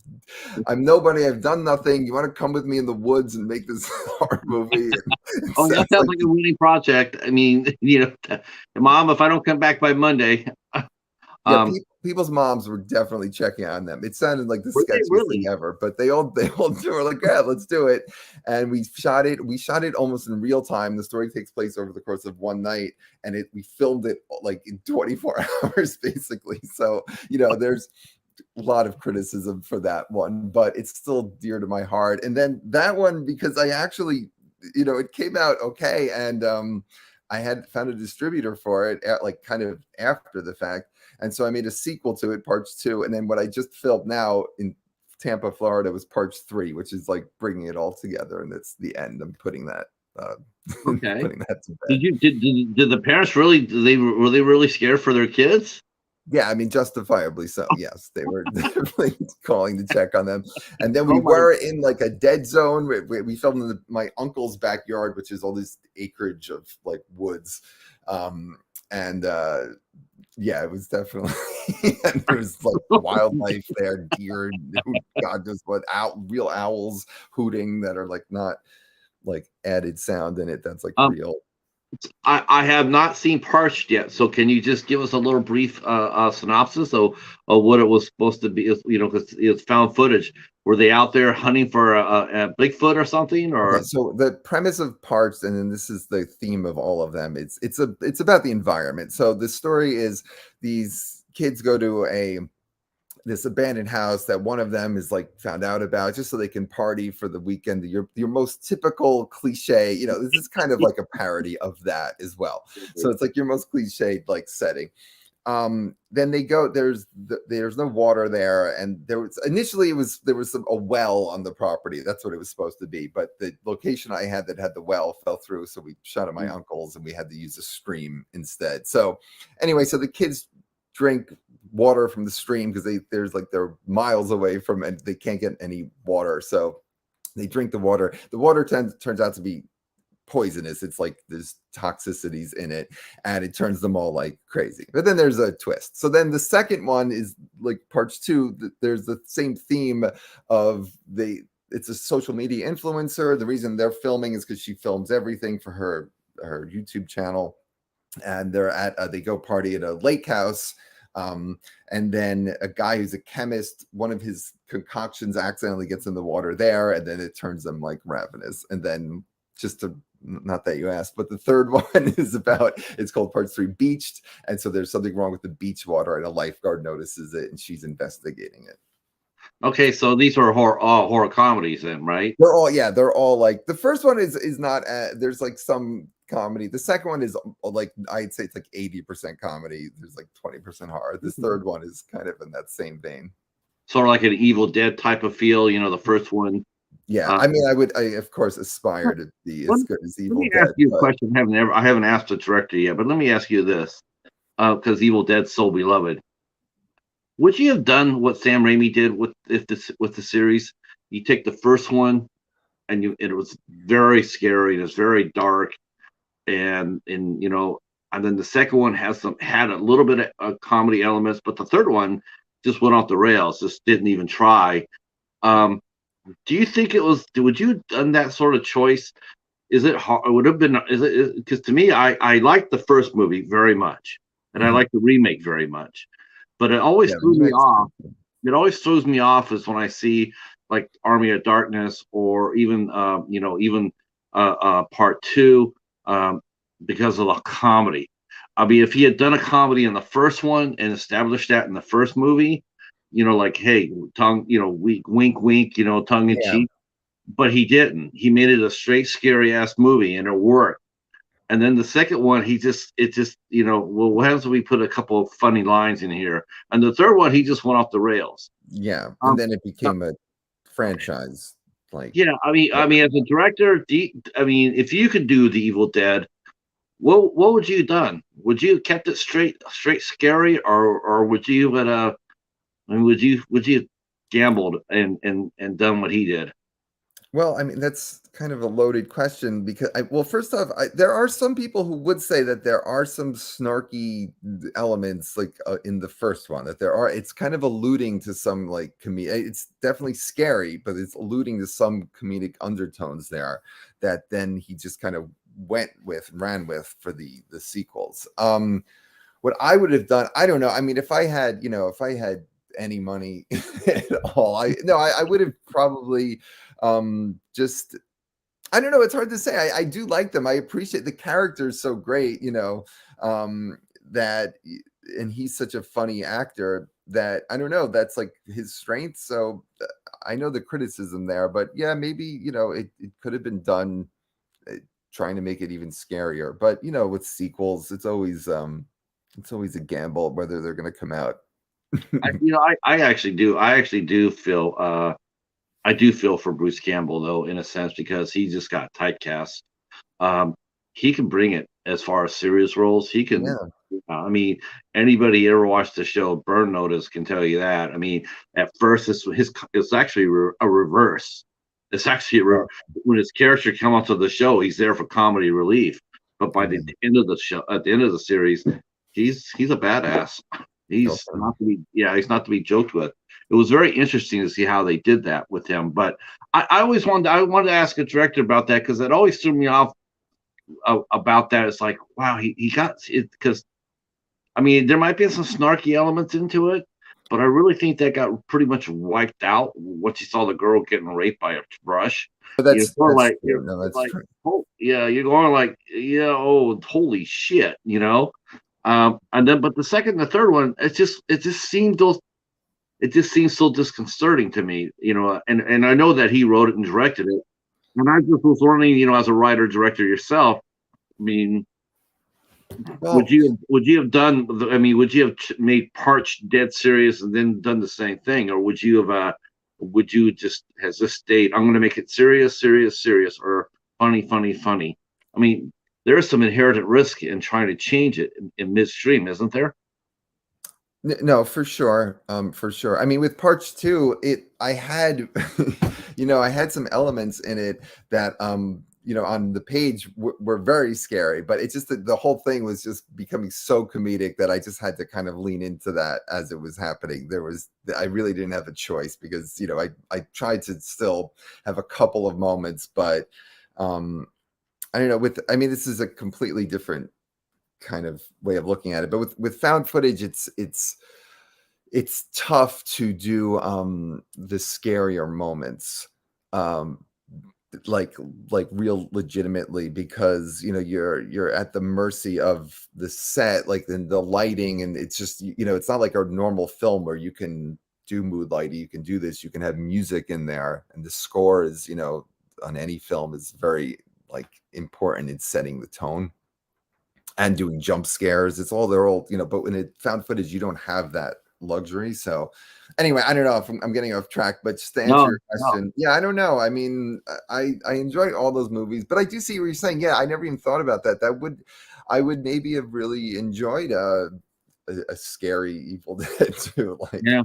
nobody. I've done nothing. You want to come with me in the woods and make this horror movie? And it Oh, that sounds sounds like, like a winning project. I mean, you know, Mom, if I don't come back by Monday, yeah, um, people's moms were definitely checking on them. It sounded like the were they sketchiest thing really? ever, but they all were like, yeah, let's do it. And we shot it. We shot it almost in real time. The story takes place over the course of one night, and we filmed it like in 24 hours, basically. So, you know, there's a lot of criticism for that one, but it's still dear to my heart. And then that one, because I actually, you know, it came out okay, and I had found a distributor for it like kind of after the fact, and so I made a sequel to it, Parts 2, and then what I just filmed now in Tampa, Florida, was Parts 3, which is like bringing it all together, and it's the end. I'm putting that uh, Okay. putting that to Did bed. you did the parents really were they really scared for their kids? Yeah, I mean, justifiably so. Yes, they were definitely calling to check on them. And then we Oh my! were in like a dead zone. We filmed in my uncle's backyard, which is all this acreage of like woods. And yeah, it was definitely, and there was like wildlife there, deer, God knows what, real owls hooting that are like not like added sound in it. That's like Um, real. I have not seen Parched yet, so can you just give us a little brief synopsis of what it was supposed to be? You know, because it's found footage. Were they out there hunting for a Bigfoot or something? Okay, Or so the premise of Parts, and then this is the theme of all of them. It's about the environment. So the story is these kids go to this abandoned house that one of them is like found out about just so they can party for the weekend. Your most typical cliche, you know, this is kind of like a parody of that as well. So it's like your most cliched like setting. Then they go, there's no water there, and there was a well on the property. That's what it was supposed to be, but the location I had that had the well fell through, so we shot at my uncle's and we had to use a stream instead. So anyway, so the kids drink water from the stream because they're miles away from, and they can't get any water, so they drink the water. The water turns out to be poisonous. It's like there's toxicities in it, and it turns them all like crazy. But then there's a twist. So then the second one is like Parts 2. There's the same theme of it's a social media influencer. The reason they're filming is because she films everything for her her YouTube channel, and they're at they go party at a lake house. And then a guy who's a chemist, one of his concoctions accidentally gets in the water there, and then it turns them like ravenous. And then just to, not that you asked, but the third one is about, it's called Part 3, Beached. And so there's something wrong with the beach water, and a lifeguard notices it, and she's investigating it. Okay, so these are all horror comedies then, right? They're all like, the first one is not there's like some comedy. The second one is like, I'd say it's like 80% comedy. There's like 20% horror. This third one is kind of in that same vein. Sort of like an Evil Dead type of feel, you know, the first one. Yeah, I mean, I of course aspire to be as good as Evil Dead. Let me ask you a question. I haven't asked the director yet, but let me ask you this, because Evil Dead's so beloved. Would you have done what Sam Raimi did with the series? You take the first one, and it was very scary and it's very dark, and you know, and then the second one had a little bit of comedy elements, but the third one just went off the rails, just didn't even try. Do you think it was? Would you have done that sort of choice? Is it hard? It would have been. Is it? Because to me, I liked the first movie very much, and I like the remake very much, but it always threw me off. It always throws me off is when I see like Army of Darkness, or even Part 2, because of the comedy. I mean, if he had done a comedy in the first one and established that in the first movie, you know, like, hey, tongue, you know, wink, wink, you know, tongue in cheek. But he didn't. He made it a straight scary ass movie, and it worked. And then the second one, you know, well, what happens if we put a couple of funny lines in here? And the third one, he just went off the rails. Yeah, and then it became a franchise. Like, yeah, I mean, as a director, I mean, if you could do the Evil Dead, what would you have done? Would you have kept it straight scary, or would you have I mean, would you have gambled and done what he did? well, I mean, that's kind of a loaded question, because well, first off, there are some people who would say that there are some snarky elements like in the first one, that it's kind of alluding to some like comedic, it's definitely scary, but it's alluding to some comedic undertones there that then he just kind of ran with for the sequels. What I would have done, I don't know. I mean, if I had any money at all, I would have probably just, I don't know, it's hard to say. I do like them. I appreciate the characters so great, you know, that, and he's such a funny actor that, I don't know, that's like his strength. So I know the criticism there, but yeah, maybe, you know, it could have been done trying to make it even scarier. But you know, with sequels, it's always a gamble whether they're going to come out. I actually do feel I do feel for Bruce Campbell, though, in a sense, because he just got typecast. He can bring it as far as serious roles. He can. Yeah. I mean, anybody ever watched the show Burn Notice can tell you that. I mean, at first, it's actually a reverse. It's actually when his character comes onto the show, he's there for comedy relief. But by the end of the show, at the end of the series, he's a badass. He's he's not to be joked with. It was very interesting to see how they did that with him. But I wanted to ask a director about that, because it always threw me off about that. It's like, wow, he got it, because I mean, there might be some snarky elements into it, but I really think that got pretty much wiped out once you saw the girl getting raped by a brush. But that's true. Oh yeah, you're going like, yeah, oh, holy shit, you know. And then, but the second and the third one, it just seemed so disconcerting to me, you know. And I know that he wrote it and directed it, and I just was wondering, you know, as a writer director yourself, I mean, would you have done? I mean, would you have made Parch dead serious and then done the same thing, or would you have? Would you just has this stayed? I'm going to make it serious, serious, serious, or funny, funny, funny. I mean, there is some inherent risk in trying to change it in midstream, isn't there? No, for sure. For sure. I mean, with Parch 2, I had, you know, I had some elements in it that, you know, on the page were very scary, but it's just that the whole thing was just becoming so comedic that I just had to kind of lean into that as it was happening. I really didn't have a choice, because, you know, I tried to still have a couple of moments, but, I don't know. I mean, this is a completely different kind of way of looking at it, but with found footage, it's tough to do the scarier moments. Um, like real legitimately, because you're at the mercy of the set, like the lighting, and it's just it's not like a normal film where you can do mood lighting. You can do this, you can have music in there, and the score is on any film is very like important in setting the tone and doing jump scares. It's all they're all but when it found footage, you don't have that luxury. So anyway, I don't know if I'm getting off track, but just to answer No, your no. question, yeah, I don't know. I mean, I enjoy all those movies, but I do see what you're saying. Yeah, I never even thought about that. I would maybe have really enjoyed a scary Evil Dead too. Like, Yeah.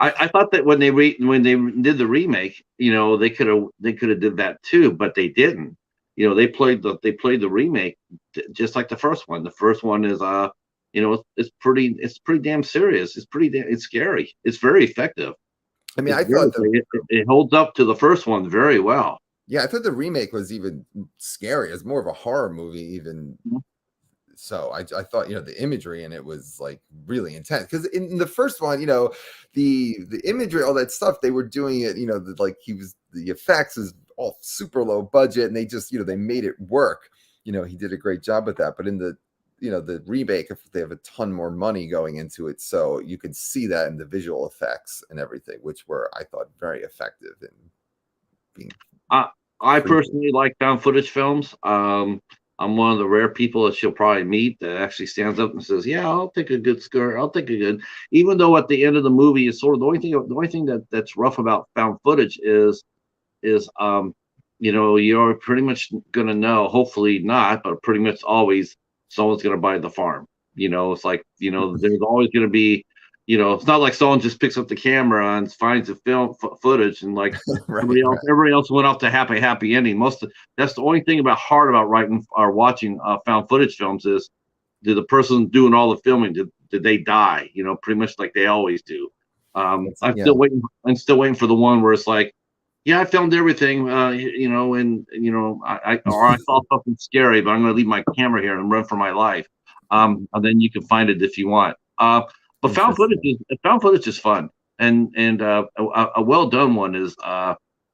I thought that when they did the remake, they could have did that too, but they didn't. They played the remake just like the first one. The first one is it's pretty damn serious. It's scary. It's very effective. I mean, It's I very thought the it holds up to the first one very well. yeah, I thought the remake was even scary. It's more of a horror movie, even. So I thought the imagery in it was like really intense, because in the first one, the imagery, all that stuff, they were doing it, like the effects is all super low budget, and they just they made it work. He did a great job with that. But in the remake, if they have a ton more money going into it, so you could see that in the visual effects and everything, which were, I thought, very effective in being I I creepy. personally like found footage films. I'm one of the rare people that she'll probably meet that actually stands up and says, "Yeah, I'll take a good score. I'll take a good." Even though at the end of the movie is sort of the only thing that's rough about found footage is you're pretty much gonna know, hopefully not, but pretty much always someone's gonna buy the farm. It's like, there's always gonna be, it's not like someone just picks up the camera and finds the film footage and like Right, everybody else went off to happy ending. That's the only thing hard about writing or watching found footage films is, did the person doing all the filming, did they die? Pretty much like they always do. I'm yeah. still waiting. I'm still waiting for the one where it's like, yeah, I filmed everything, and I saw something scary, but I'm going to leave my camera here and run for my life. And then you can find it if you want. But Interesting. found footage is fun, and a well done one is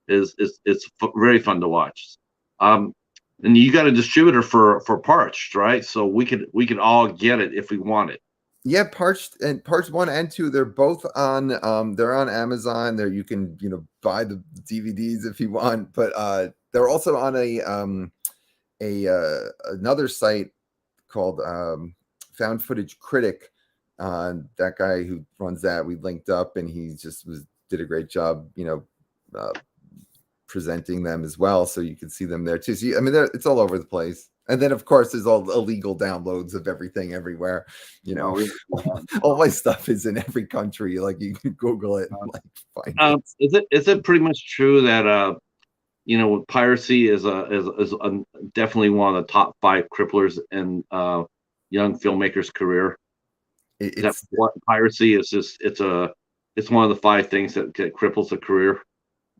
very fun to watch. Um, and you got a distributor for Parched, right? So we could all get it if we want it. Yeah, Parts 1 and 2, they're on Amazon. There you can, buy the DVDs if you want, but they're also on a another site called Found Footage Critic. That guy who runs that, we linked up, and he just did a great job, presenting them as well, so you can see them there too. So I mean, it's all over the place. And then, of course, there's all illegal downloads of everything everywhere. You know, No, all my stuff is in every country. Like, you can Google it and like find it. is it pretty much true that piracy is definitely one of the top five cripplers in young filmmakers' career. That It's what piracy is just it's one of the five things that cripples a career.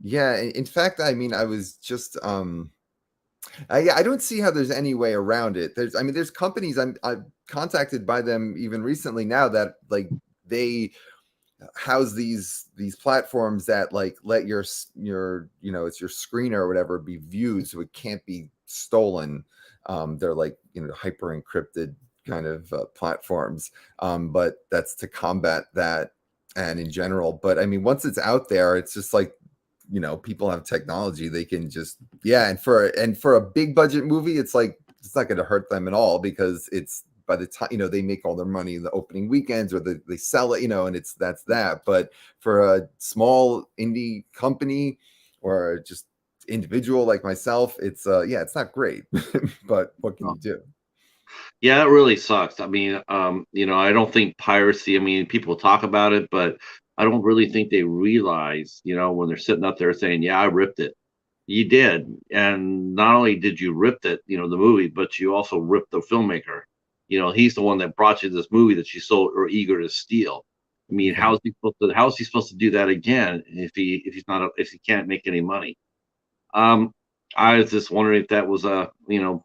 yeah. In fact, I mean, I was just I don't see how there's any way around it. I mean, there's companies I'm contacted by them even recently now that like they house these platforms that like let your it's your screener or whatever be viewed, so it can't be stolen. They're like hyper encrypted kind of platforms, but that's to combat that. And in general, but I mean, once it's out there, it's just like people have technology, they can just yeah. And for a big budget movie, it's like it's not going to hurt them at all, because it's by the time they make all their money in the opening weekends, or they sell it, and that's that. But for a small indie company or just individual like myself, it's yeah, it's not great. But what can Oh, you do? yeah, that really sucks. I mean, I don't think piracy. I mean, people talk about it, but I don't really think they realize, when they're sitting up there saying, "Yeah, I ripped it." You did, and not only did you rip it, the movie, but you also ripped the filmmaker. He's the one that brought you this movie that you so are eager to steal. I mean, Right. how is he supposed to do that again if he can't make any money? Um, I was just wondering if that was a, do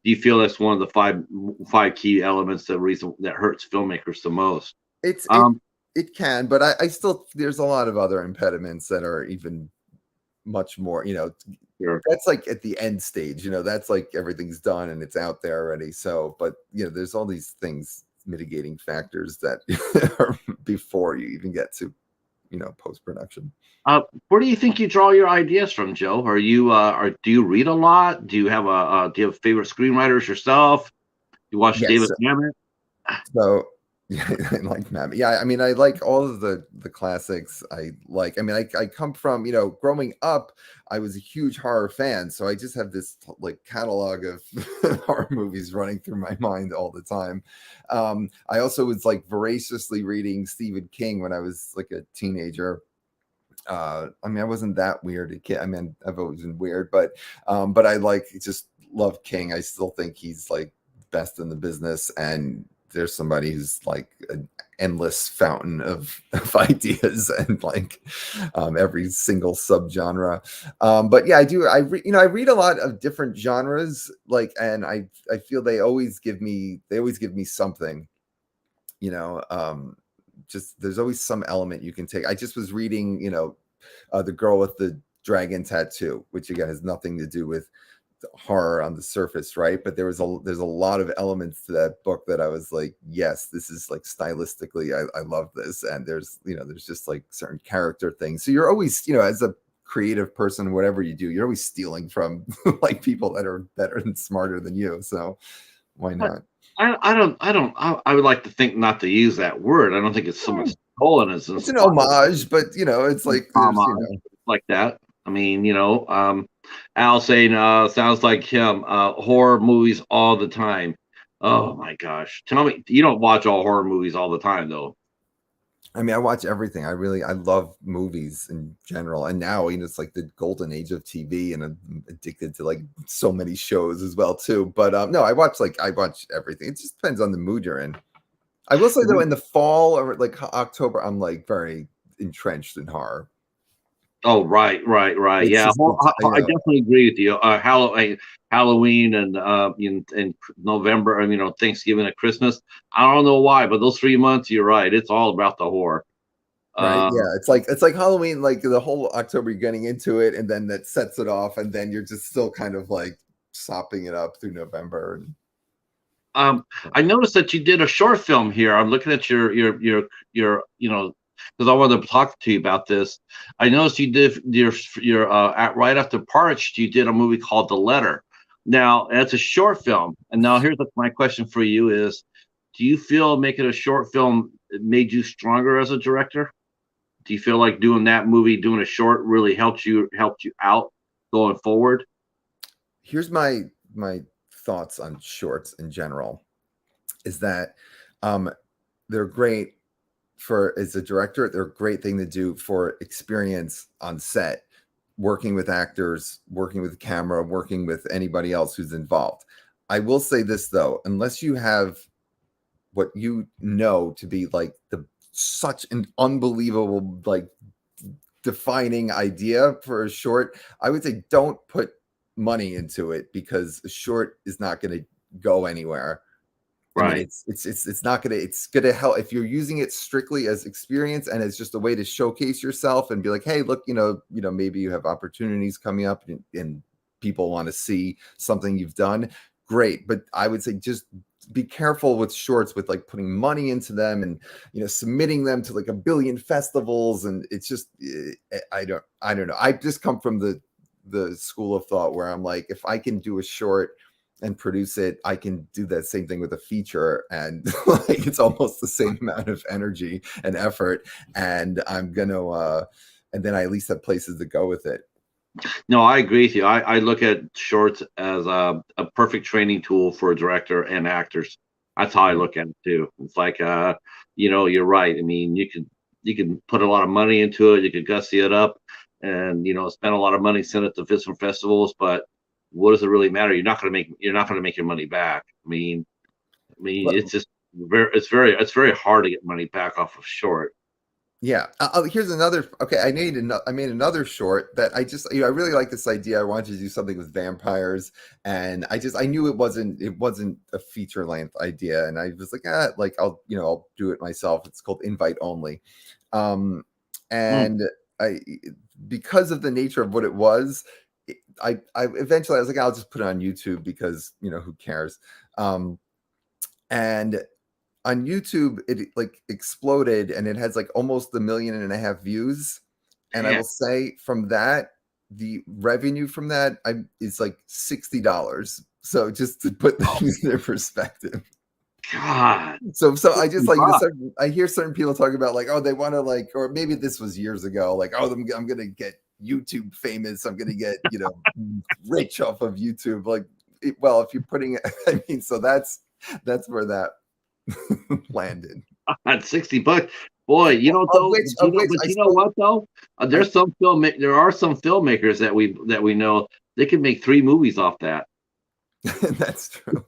you feel that's one of the five key elements that reason that hurts filmmakers the most? It's it Um, it can, but I still there's a lot of other impediments that are even much more, sure. that's like at the end stage, that's like everything's done and it's out there already. So, but there's all these things, mitigating factors that are before you even get to, post production. Where do you think you draw your ideas from, Joe? Are you do you read a lot? Do you have do you have favorite screenwriters yourself? You watch Yes. David Mamet? So yeah, I like Mad. Yeah, I mean, I like all of the classics. I mean, I come from, growing up, I was a huge horror fan, so I just have this like catalog of horror movies running through my mind all the time. I also was like voraciously reading Stephen King when I was like a teenager. I mean, I wasn't that weird a kid. I mean, I've always been weird, but I like just love King. I still think he's like best in the business, and there's somebody who's like an endless fountain of ideas and like every single subgenre. But yeah, I do. I read a lot of different genres, like, and I feel they always give me something. You know, just there's always some element you can take. I just was reading, the girl with the dragon tattoo, which again has nothing to do with horror on the surface, right? But there's a lot of elements to that book that I was like, yes, this is like stylistically, I love this. And there's just like certain character things. So you're always, as a creative person, whatever you do, you're always stealing from like people that are better and smarter than you. So why I, not? I would like to think not to use that word. I don't think it's so much stolen as It's an inspired. homage, but it's like there's, Like that. I mean, Al saying, sounds like him, horror movies all the time. Oh my gosh. Tell me, you don't watch all horror movies all the time, though. I mean, I watch everything. I love movies in general. And now, it's like the golden age of TV, and I'm addicted to like so many shows as well too. But no, I watch everything. It just depends on the mood you're in. I will say though, in the fall or like October, I'm like very entrenched in horror. Oh, right, right, right. It's Yeah, just it's, I definitely agree with you. Halloween and in November, and Thanksgiving and Christmas. I don't know why, but those 3 months, you're right. It's all about the horror. right. Uh, Yeah, it's like Halloween, like the whole October you're getting into it, and then that sets it off, and then you're just still kind of like sopping it up through November. Um, I noticed that you did a short film here. I'm looking at your because I wanted to talk to you about this. I noticed you did your right after Parched, you did a movie called The Letter. Now it's a short film, and now here's my question for you: is do you feel making a short film made you stronger as a director? Do you feel like doing that movie, doing a short, really helped you out going forward? Here's my thoughts on shorts in general is that um they're great for as a director. They're a great thing to do for experience on set, working with actors, working with the camera, working with anybody else who's involved. I will say this though, unless you have what you know to be like the such an unbelievable like defining idea for a short, I would say don't put money into it because a short is not going to go anywhere. I mean, Right. it's gonna help if you're using it strictly as experience and as just a way to showcase yourself and be like, hey, look, maybe you have opportunities coming up and people want to see something you've done. Great, but I would say just be careful with shorts with like putting money into them and submitting them to like a billion festivals, and it's just I don't know. I just come from the school of thought where I'm like, if I can do a short and produce it, I can do that same thing with a feature, and like it's almost the same amount of energy and effort, and I'm gonna and then I at least have places to go with it. No, I agree with you. I look at shorts as a perfect training tool for a director and actors. That's how I look at it too. It's like you're right. I mean, you can put a lot of money into it, you could gussy it up and spend a lot of money, send it to film festivals, but what does it really matter? You're not gonna make your money back. I mean, But it's just it's very hard to get money back off of short. Yeah. Here's another. Okay, I made another short that I just I really like this idea. I wanted to do something with vampires, and I knew it wasn't a feature length idea, and I was like, like I'll do it myself. It's called Invite Only, um, Hmm. and I because of the nature of what it was, I eventually I was like, I'll just put it on YouTube because who cares, and on YouTube, it like exploded and it has like almost 1.5 million views. And I Damn. will say from that, the revenue from that is like $60. So just to put Oh things in their perspective. God. So I just like Fuck. I hear certain people talk about like, oh, they want to like, or maybe this was years ago, like, oh, I'm gonna get YouTube famous. I'm gonna get rich off of YouTube. Like, well, if you're putting, I mean, so that's where that landed. At $60. Boy, you know Of though, which of which but I you know spoke what though? I There are some filmmakers that we know they can make 3 movies off that. that's true.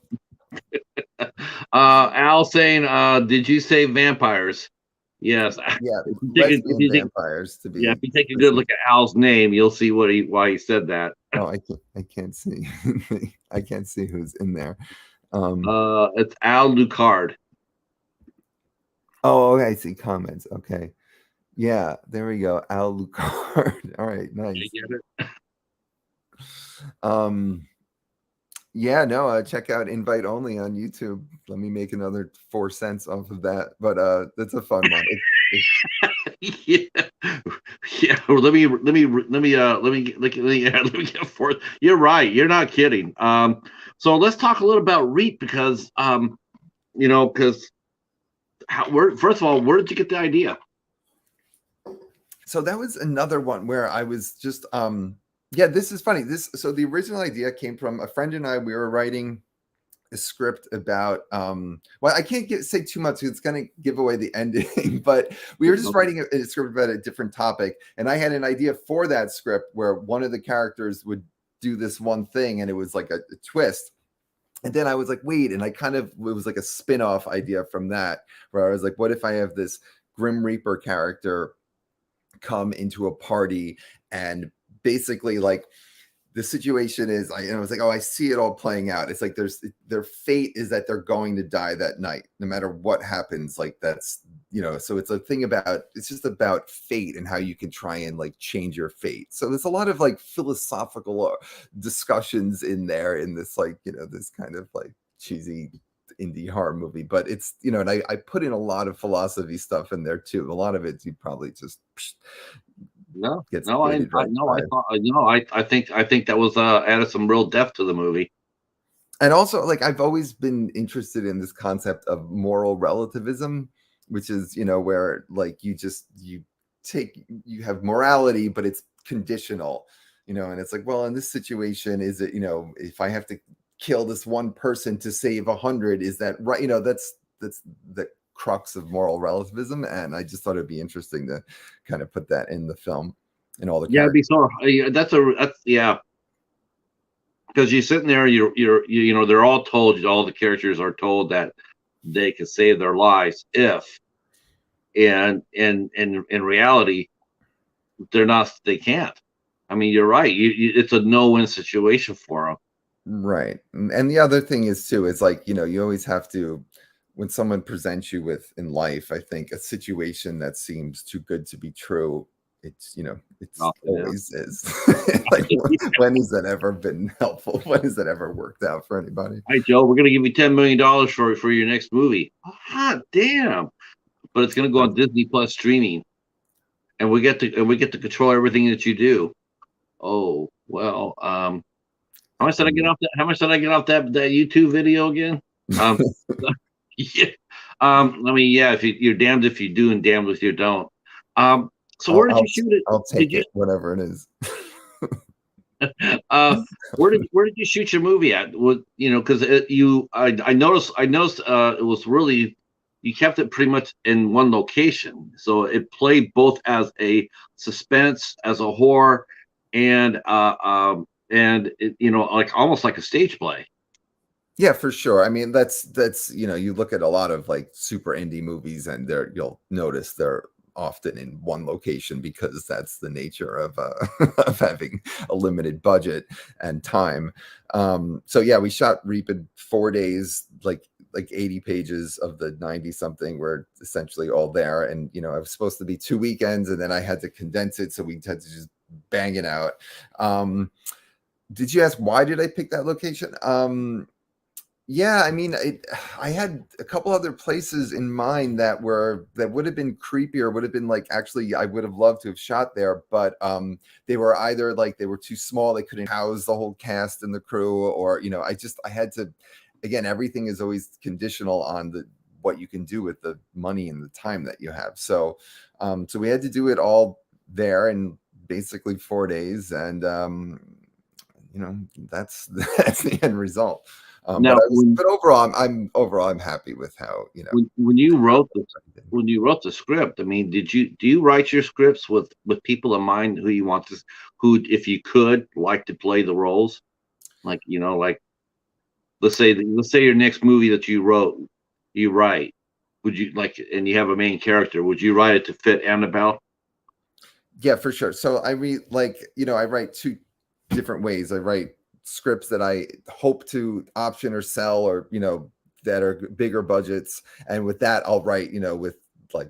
Al saying, did you say vampires? Yes. Yeah, If you take if lesbian you take vampires to Yeah, if be you take a good specific. look at Al's name, you'll see why he said that. Oh, I can't see. I can't see who's in there. Um, It's Al Lucard. oh, okay, I see comments. Okay. Yeah, there we go. Al Lucard. All right, You nice. get it? Um, yeah, no, check out Invite Only on YouTube. Let me make another 4 cents off of that. But that's a fun one. Yeah, yeah. Let me get forth. You're right. You're not kidding. So let's talk a little about REAP because because first of all, where did you get the idea? So that was another one where I was just yeah, this is funny. So the original idea came from a friend and I. We were writing a script about well, I can't say too much because it's going to give away the ending, but we were just Okay. writing a script about a different topic, and I had an idea for that script where one of the characters would do this one thing and it was like a twist. And then I was like, wait, and it was like a spin-off idea from that, where I was like, what if I have this Grim Reaper character come into a party and basically like the situation is I was like, oh, I see it all playing out. It's like their fate is that they're going to die that night no matter what happens. Like that's so it's a thing about it's just about fate and how you can try and like change your fate. So there's a lot of like philosophical discussions in there in this like this kind of like cheesy indie horror movie, but it's and I put in a lot of philosophy stuff in there too. A lot of it you probably just No, gets no, booted I right no, by. I thought no, I think that was added some real depth to the movie. And also like I've always been interested in this concept of moral relativism, which is where like you have morality but it's conditional, and it's like, well, in this situation, is it if I have to kill this one person to save 100, is that right? That's the crux of moral relativism, and I just thought it'd be interesting to kind of put that in the film and all the Yeah, it'd be characters. so. That's yeah. Because you're sitting there, they're all told, all the characters are told that they can save their lives if, and in reality, they can't. I mean, you're right. It's a no-win situation for them. Right. And the other thing is too is like, you always have to when someone presents you with in life, I think a situation that seems too good to be true, it's Nothing, yeah. always is. Like when has that ever been helpful? When has that ever worked out for anybody? Hey Joe, we're gonna give you $10 million for your next movie. Ah, damn! But it's gonna go on Disney Plus streaming, and we get to control everything that you do. Oh well, how much did I get off that YouTube video again? Um, yeah. I mean, yeah. If you're damned if you do and damned if you don't. So I'll where did you I'll shoot it? I'll Did take you it, whatever it is. where did you shoot your movie at? Because I noticed it was really you kept it pretty much in one location, so it played both as a suspense, as a horror, and like almost like a stage play. Yeah, for sure. I mean, that's you look at a lot of like super indie movies and you'll notice they're often in one location because that's the nature of of having a limited budget and time. So yeah, we shot Reap in 4 days, like 80 pages of the 90 something were essentially all there. And you know, it was supposed to be 2 weekends, and then I had to condense it, so we had to just bang it out. Did you ask why did I pick that location? Yeah, I mean, I had a couple other places in mind that would have been creepier, would have been like actually I would have loved to have shot there, but they were either like they were too small, they couldn't house the whole cast and the crew, or you know, I had to. Again, everything is always conditional on the what you can do with the money and the time that you have. So, so we had to do it all there in basically 4 days, and you know, that's the end result. Now, But overall, I'm happy with how, you know, when you wrote the script, I mean, do you write your scripts with people in mind who you want to, who, if you could, like to play the roles? Like, you know, like let's say your next movie that you write, would you like, and you have a main character, would you write it to fit Annabelle? Yeah, for sure. So I read, like, you know, I write two different ways. I write scripts that I hope to option or sell, or, you know, that are bigger budgets. And with that, I'll write, you know, with like,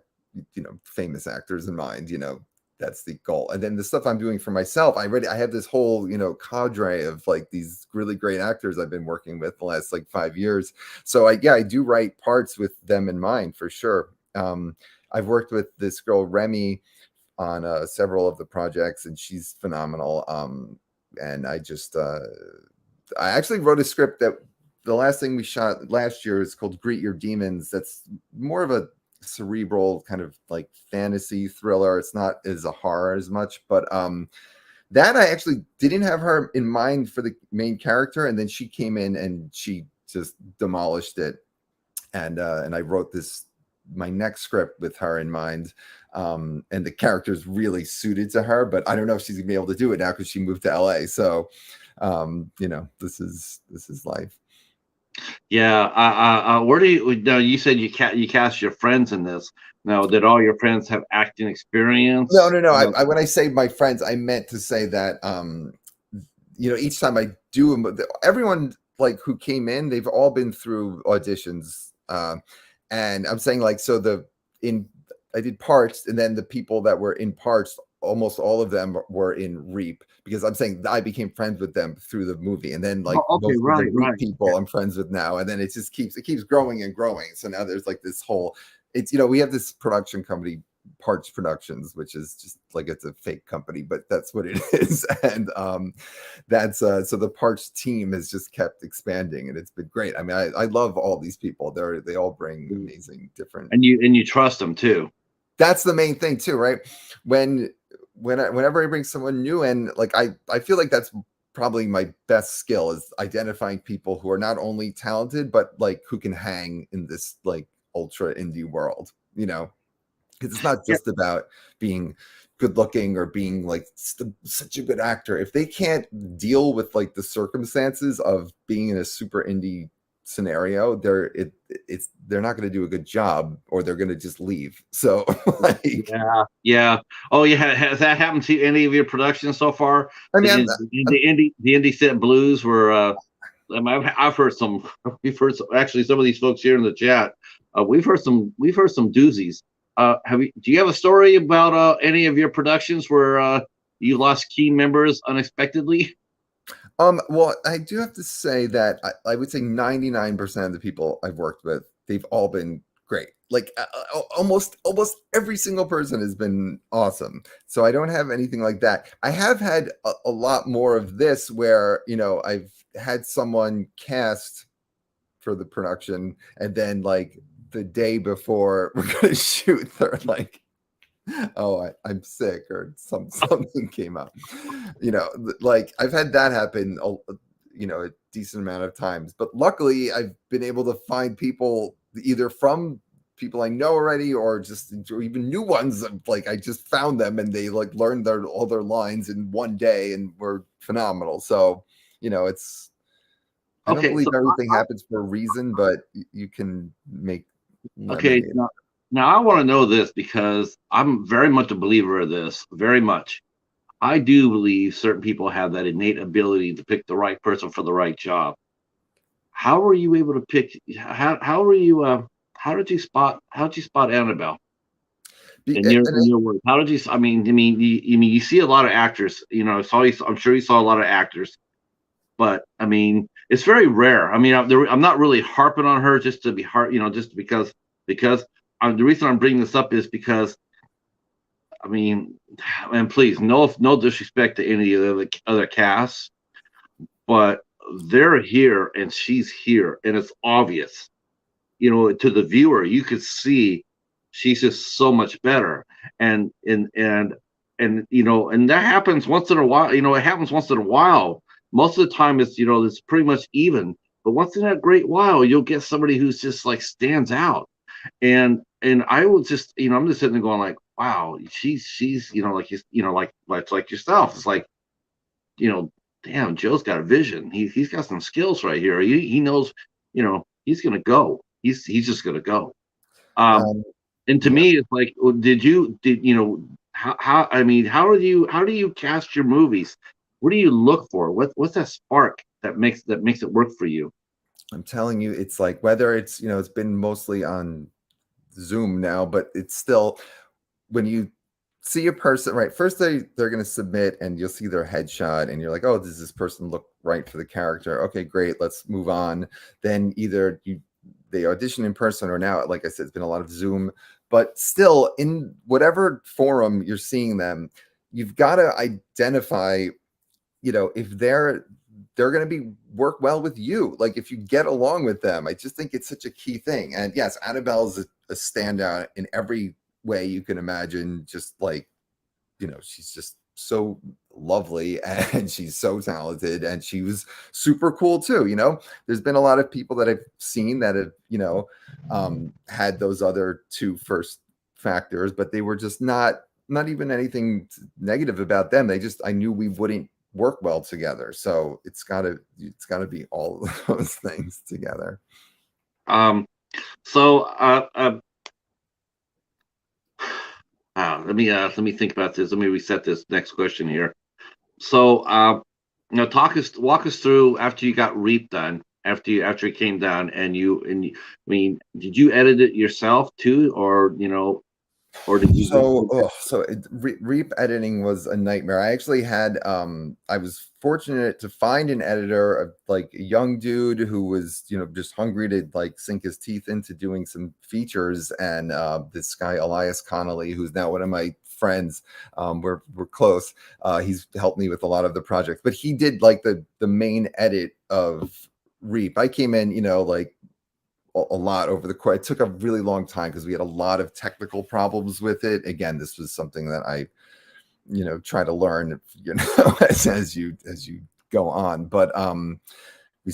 you know, famous actors in mind, you know, that's the goal. And then the stuff I'm doing for myself, I have this whole, you know, cadre of like these really great actors I've been working with the last like 5 years. So I do write parts with them in mind for sure. I've worked with this girl, Remy, on several of the projects, and she's phenomenal. And I actually wrote a script that the last thing we shot last year is called Greet Your Demons. That's more of a cerebral kind of like fantasy thriller. It's not as a horror as much, but that I actually didn't have her in mind for the main character, and then she came in and she just demolished it. And I wrote my next script with her in mind, and the character's really suited to her, but I don't know if she's gonna be able to do it now because she moved to LA. So you know, this is life. Yeah. Where do you now? You said you cast your friends in this. Now, did all your friends have acting No, experience? no, no. I when I say my friends, I meant to say that you know, each time I do them, everyone like who came in, they've all been through auditions. And I'm saying like, so I did parts, and then the people that were in parts, almost all of them were in Reap, because I'm saying I became friends with them through the movie, and then like Oh, okay, most of the right, Reap right. people I'm friends with now, and then it keeps growing and growing. So now there's like this whole, it's, you know, we have this production company, Parts Productions, which is just like, it's a fake company, but that's what it is. And that's so the parts team has just kept expanding, and it's been great. I mean, I love all these people. They all bring amazing different. And you trust them too. That's the main thing too, right? Whenever I bring someone new in, like I feel like that's probably my best skill, is identifying people who are not only talented but like who can hang in this like ultra indie world, you know, because it's not Yeah. just about being good looking or being like such a good actor. If they can't deal with like the circumstances of being in a super indie scenario, they're not going to do a good job, or they're going to just leave. So like, Yeah, yeah. Oh, yeah. Has that happened to any of your productions so far? I mean, The indie set blues were. I've heard some. We've heard some, actually, some of these folks here in the chat. We've heard some. We've heard some doozies. Do you have a story about any of your productions where you lost key members unexpectedly? well, I do have to say that I would say 99% of the people I've worked with, they've all been great. Like almost every single person has been awesome. So I don't have anything like that. I have had a lot more of this where, you know, I've had someone cast for the production, and then like the day before we're gonna shoot, they're like, oh, I'm sick, or something came up. You know, like I've had that happen, you know, a decent amount of times. But luckily, I've been able to find people either from people I know already, or just or even new ones. Like I just found them, and they like learned all their lines in one day and were phenomenal. So, you know, I don't Okay, believe so everything happens for a reason, but you can make okay, lemonade. now I want to know this because I'm very much a believer of this. Very much. I do believe certain people have that innate ability to pick the right person for the right job. How were you able to pick? How were you? How did you spot Annabelle in And your work? How did you? You see a lot of actors. I'm sure you saw a lot of actors, but I mean, it's very rare. I'm not really harping on her just to be just because the reason I'm bringing this up is because I mean, and please, no disrespect to any of the other casts, but they're here and she's here, and it's obvious. To the viewer, you could see she's just so much better, and and that happens once in a while. It happens once in a while. Most of the time, it's pretty much even. But once in a great while, you'll get somebody who's just like stands out, and I was just I'm just sitting there going like, wow, she's like yourself. It's like you know, damn, Joe's got a vision. He's got some skills right here. He knows, he's gonna go. He's just gonna go. Um, um, and to yeah. me, it's like, well, did how I mean, how do you cast your movies? What do you look for? What's that spark that makes it work for you? I'm telling you, it's like whether it's it's been mostly on Zoom now, but it's still when you see a person, right? First they're going to submit and you'll see their headshot and you're like, oh, does this person look right for the character? Okay, great, let's move on. Then either they audition in person, or now, like I said, it's been a lot of Zoom, but still in whatever forum you're seeing them, you've got to identify, if they're going to be work well with you, like if you get along with them. I just think it's such a key thing. And yes, Annabelle's a standout in every way you can imagine. Just like, she's just so lovely and she's so talented, and she was super cool too. There's been a lot of people that I've seen that have had those other two first factors, but they were just not even anything negative about them. They just, I knew we wouldn't work well together. So it's gotta be all of those things together. Um, so let me think about this. Let me reset this next question here. So walk us through after you got Reap done, after it came down, I mean, did you edit it yourself too, or did you just Reap editing was a nightmare. I actually had I was fortunate to find an editor, of like a young dude who was, just hungry to like sink his teeth into doing some features. And this guy Elias Connolly, who's now one of my friends, we're close. He's helped me with a lot of the projects, but he did like the main edit of Reap. I came in, like a lot over the course. It took a really long time because we had a lot of technical problems with it. Again, this was something that I, try to learn, as you go on. But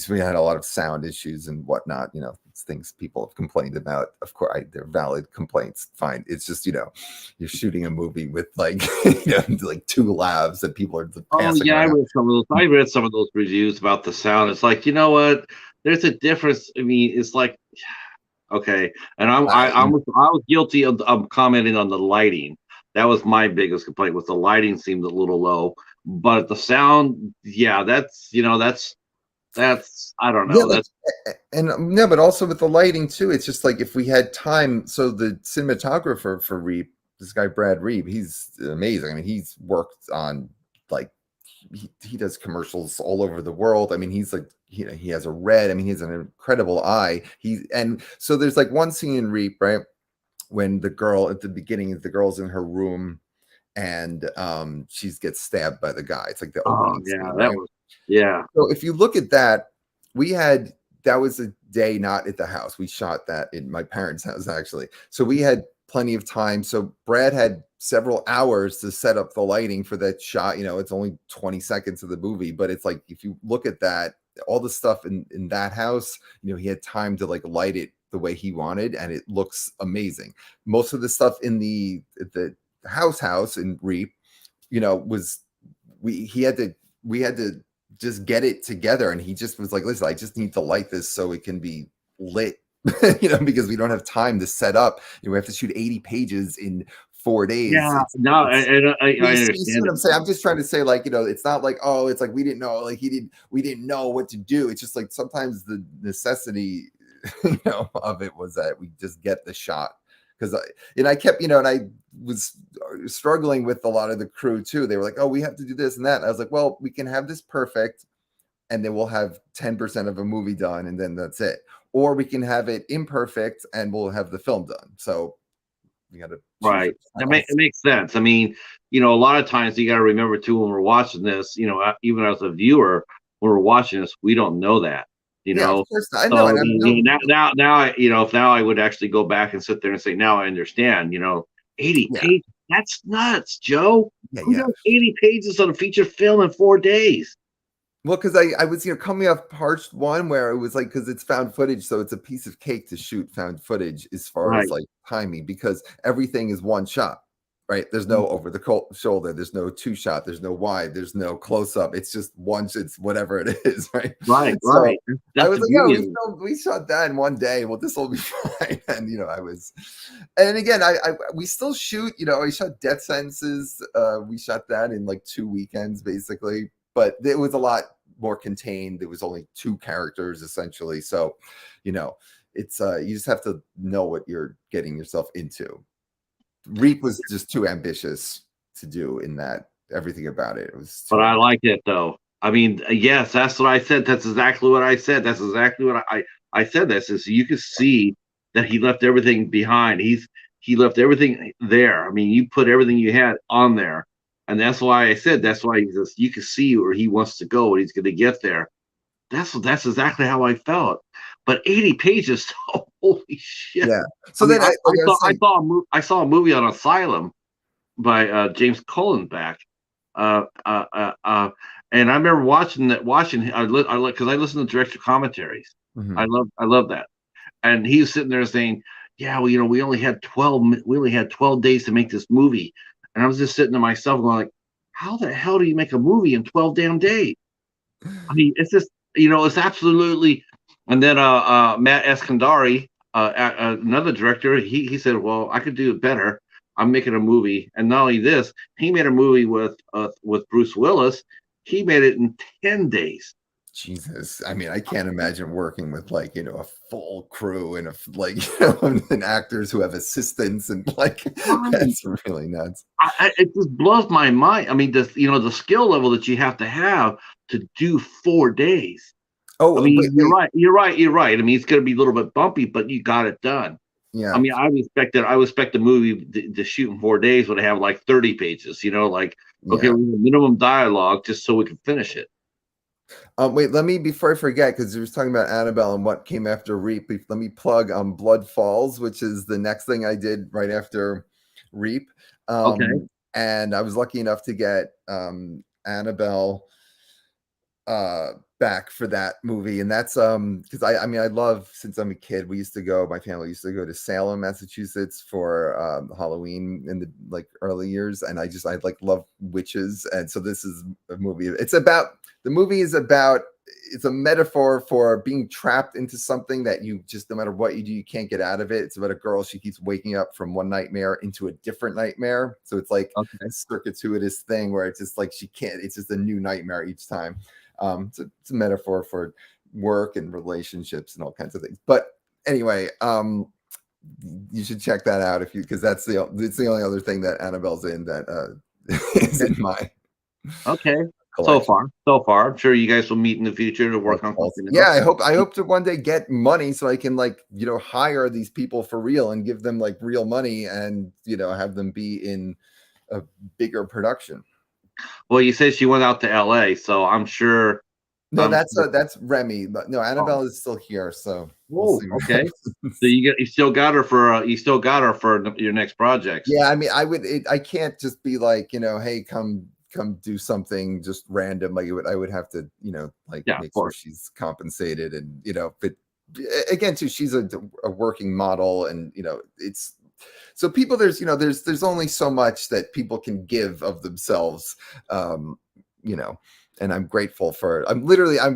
we had a lot of sound issues and whatnot. It's things people have complained about. Of course, they're valid complaints. Fine. It's just, you're shooting a movie with like like two labs that people are Oh passing yeah, around. I read some of those reviews about the sound. It's like, you know what? There's a difference. I mean, it's like okay, and I was guilty of commenting on the lighting. That was my biggest complaint. Was the lighting seemed a little low, but the sound, yeah, that's I don't Yeah, know. like, That's and no, but also with the lighting too. It's just like if we had time. So the cinematographer for Reap, this guy Brad Reap, he's amazing. I mean, he's worked on like he does commercials all over the world. I mean, he's like he has a red. I mean, he has an incredible eye. And so there's like one scene in Reap, right, when the girl at the beginning, the girl's in her room and she gets stabbed by the guy. It's like the oh opening yeah, scene, that right? was yeah. So if you look at that, we had that was a day not at the house. We shot that in my parents' house actually. So we had plenty of time. So Brad had several hours to set up the lighting for that shot. It's only 20 seconds of the movie, but it's like if you look at that, all the stuff in that house, he had time to like light it the way he wanted, and it looks amazing. Most of the stuff in the house in Reap, was we he had to we had to just get it together, and he just was like, listen, I just need to light this so it can be lit because we don't have time to set up. We have to shoot 80 pages in 4 days. Yeah, It's no, it's I you see understand what it. I'm saying? I'm just trying to say, like, it's not like, oh, it's like we didn't know, like we didn't know what to do. It's just like sometimes the necessity, of it was that we just get the shot. Because I kept, and I was struggling with a lot of the crew too. They were like, oh, we have to do this and that. And I was like, well, we can have this perfect, and then we'll have 10% of a movie done, and then that's it. Or we can have it imperfect, and we'll have the film done. So you got to choose Right. your It battles. makes sense. I mean, a lot of times you got to remember too when we're watching this, even as a viewer, when we're watching this, we don't know that, you Yeah, of know. course not. I know, So and I'm no. now if now I would actually go back and sit there and say, now I understand, 80 Yeah, pages. That's nuts, Joe. yeah, Who yeah. does 80 pages on a feature film in 4 days? Well, because I was, coming off part one where it was like, because it's found footage, so it's a piece of cake to shoot found footage as far as Right. like timing, because everything is one shot, right? There's no over the shoulder, there's no two shot, there's no wide, there's no close up. It's just once, it's whatever it is, right? Right, So right. I That's was the like, yeah, beauty of it. we shot that in one day. Well, this will be fine. And and again, we still shoot. I shot Death Sentences. We shot that in like 2 weekends, basically, but it was a lot more contained. There was only two characters essentially, so it's you just have to know what you're getting yourself into. Reap was just too ambitious to do in that. Everything about it was But too I ambitious. like it though. I mean, yes, that's what I said. That's exactly what I said. That's exactly what I said. This is you can see that he left everything behind. He left everything there. I mean, you put everything you had on there, and that's why I said that's why you can see where he wants to go and he's going to get there. That's exactly how I felt. But 80 pages, holy shit! Yeah, I so mean, then like I was saying. I saw a movie on Asylum by James Cullen back. Uh, uh, uh, uh, and I remember watching. Because I listen to director commentaries. Mhm. I love that. And he was sitting there saying, "Yeah, well, we only had 12 days to make this movie." And I was just sitting to myself going, like, "How the hell do you make a movie in 12 damn days?" I mean, it's just it's absolutely. And then Matt Eskandari, another director, he said, "Well, I could do it better. I'm making a movie." And not only this, he made a movie with Bruce Willis. He made it in 10 days. Jesus, I mean, I can't imagine working with like a full crew and and actors who have assistants and like Right. that's really nuts. It just blows my mind. I mean, the skill level that you have to do 4 days. I Oh, wait, mean, wait, you're right. I mean, it's going to be a little bit bumpy, but you got it done. I yeah. mean, I would expect the movie to shoot in 4 days would have like 30 pages, like, okay, Yeah. we need minimum dialogue just so we can finish it. Wait, let me before I forget, because you was talking about Annabelle and what came after Reap. Let me plug Blood Falls, which is the next thing I did right after Reap. Okay. And I was lucky enough to get Annabelle back for that movie. And that's because I mean I love, since I'm a kid, my family used to go to Salem, Massachusetts for Halloween in the like early years, and I like love witches. And so this is a movie. The movie is about, it's a metaphor for being trapped into something that you just, no matter what you do, you can't get out of it. It's about a girl, she keeps waking up from one nightmare into a different nightmare. So it's like Okay. a circuitous thing where it's just like she can't, it's just a new nightmare each time. It's a metaphor for work and relationships and all kinds of things. But anyway, you should check that out because it's the only other thing that Annabelle's in that is Okay. in my Okay. collection. So far, I'm sure you guys will meet in the future to Blood work on Falls. something Yeah, else. I hope to one day get money so I can like hire these people for real and give them like real money and have them be in a bigger production. Well, you said she went out to LA, so I'm sure. No, I'm that's Remy, but no, Oh, Annabelle is still here, so we'll oh, see what okay. So happens. you still got her for your next projects. Yeah, I mean, I can't just be like, hey, come do something just random. Like I would have to, like Yeah, of make sure course. she's compensated, and but again, too, she's a working model, and it's so people. There's only so much that people can give of themselves, um, you know. And I'm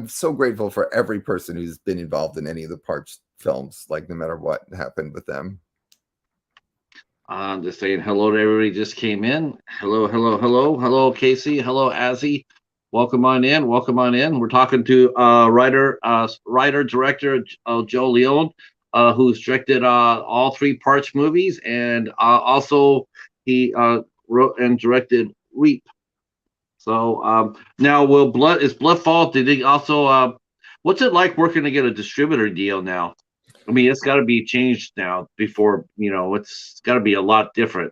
so grateful for every person who's been involved in any of the Parched films, like no matter what happened with them. Just saying hello to everybody just came in. Hello, hello, hello, hello, Casey. Hello, Azzy. Welcome on in. Welcome on in. We're talking to writer director Joe Leone, who's directed all three Parts movies, and also he wrote and directed Reap. So now, will Blood is Bloodfall? Did he also? What's it like working to get a distributor deal now? I mean, it's got to be changed now. Before it's got to be a lot different.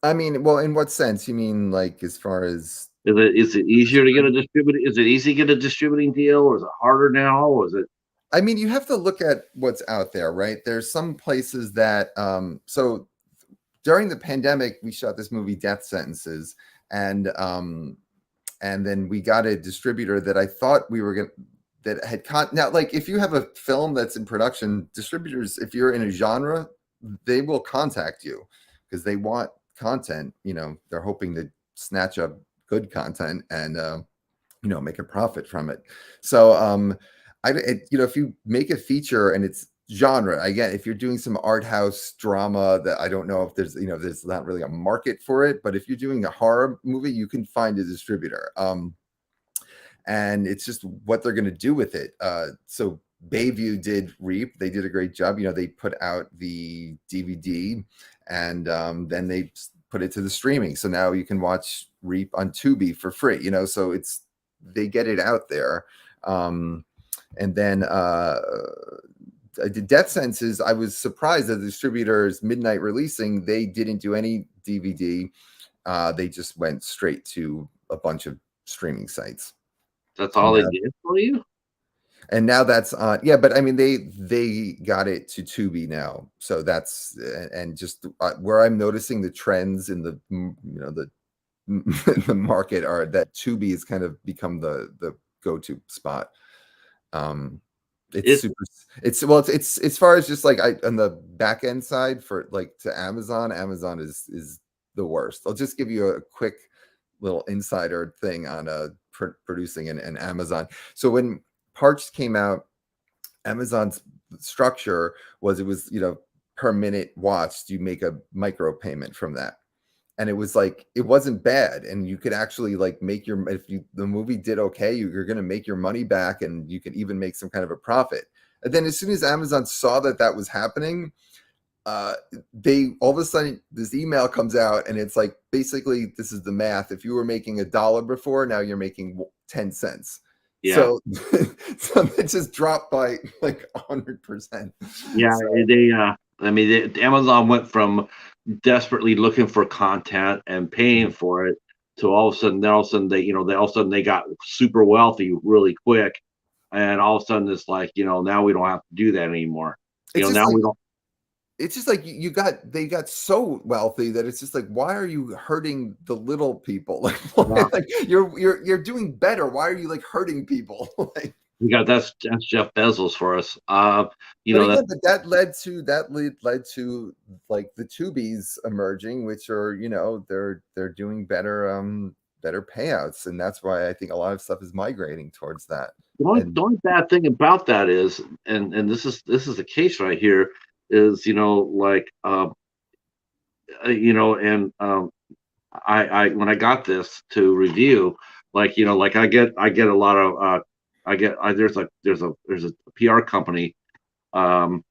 I mean, well, in what sense? You mean like as far as Is it easier to get a distributor? Is it easy to get a distributing deal, or is it harder now? Or is it? I mean, you have to look at what's out there, right? There's some places that so during the pandemic, we shot this movie Death Sentences, and then we got a distributor that I thought we were going that had now, like, if you have a film that's in production, distributors, if you're in a genre, they will contact you because they want content. They're hoping to snatch up good content and make a profit from it. So if you make a feature and it's genre, again, if you're doing some art house drama, that I don't know if there's not really a market for it, but if you're doing a horror movie, you can find a distributor. And it's just what they're going to do with it. So Bayview did Reap. They did a great job. They put out the DVD, and then they put it to the streaming. So now you can watch Reap on Tubi for free. So they get it out there. And then I did Death Sentences. I was surprised that the distributors midnight releasing, they didn't do any DVD. They just went straight to a bunch of streaming sites. That's all they did for you? And now that's on. Yeah, but I mean, they got it to Tubi now. So that's, and just where I'm noticing the trends in the the market are that Tubi has kind of become the go-to spot. It's as far as just like on the back end side for like to Amazon is the worst. I'll just give you a quick little insider thing on producing an Amazon. So when Parched came out, Amazon's structure was it was per minute watched, you make a micro payment from that. And it was like, it wasn't bad. And you could actually like make the movie did okay, you're going to make your money back, and you can even make some kind of a profit. And then as soon as Amazon saw that was happening, they all of a sudden this email comes out, and it's like, basically, this is the math. If you were making $1 before, now you're making 10 cents. Yeah. So it just dropped by like 100%. Yeah, Amazon went from desperately looking for content and paying for it to all of a sudden they got super wealthy really quick, and all of a sudden it's like, now we don't have to do that anymore. We don't. It's just like they got so wealthy that it's just like, why are you hurting the little people? Like you're doing better. Why are you like hurting people? Like, that's Jeff Bezos for us. But that led to like the Tubies emerging, which are they're doing better payouts, and that's why I think a lot of stuff is migrating towards that. The only bad thing about that is, and this is the case right here, is I when I got this to review, I get a lot of there's a PR company, and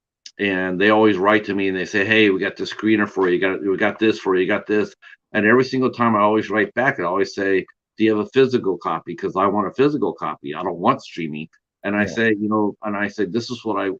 they always write to me and they say, hey, we got this screener for you, we got this for you, got this, and every single time I always write back and I always say, do you have a physical copy? Because I want a physical copy, I don't want streaming. And I say, this is what I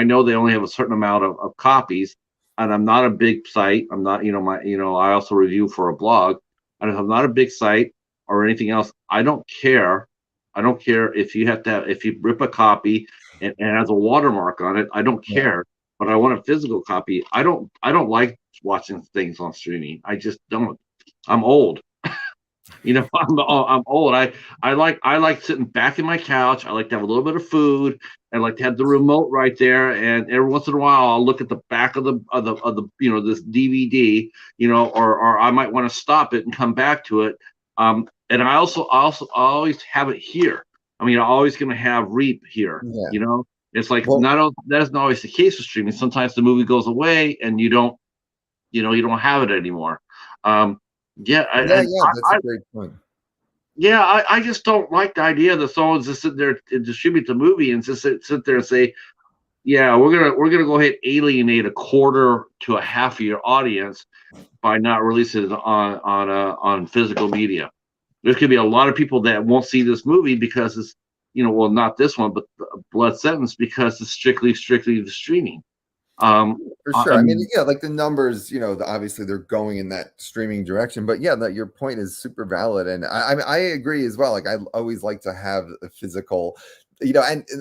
know they only have a certain amount of copies, and I'm not a big site. I'm not, I also review for a blog, and if I'm not a big site or anything else, I don't care. I don't care if you rip a copy and has a watermark on it. I don't care, but I want a physical copy. I don't like watching things on streaming. I just don't. I'm old. I'm old. I like sitting back in my couch. I like to have a little bit of food. I like to have the remote right there, and every once in a while I'll look at the back of the this DVD, or I might want to stop it and come back to it. And I always have it here. I mean, I'm always going to have Reap here. Yeah. You know, it's like Well, that isn't always the case with streaming. Sometimes the movie goes away and you don't have it anymore. Um, yeah, yeah, and yeah, that's a great point. yeah, I just don't like the idea that someone's just sit there and distribute the movie and just sit there and say, yeah, we're gonna go ahead and alienate a quarter to a half of your audience by not releasing it on physical media. There could be a lot of people that won't see this movie because it's well, not this one, but Blood Sentence, because it's strictly the streaming. For I sure. I mean, mean, yeah, like the numbers, obviously they're going in that streaming direction. But yeah, that your point is super valid, and I agree as well. Like I always like to have a physical, and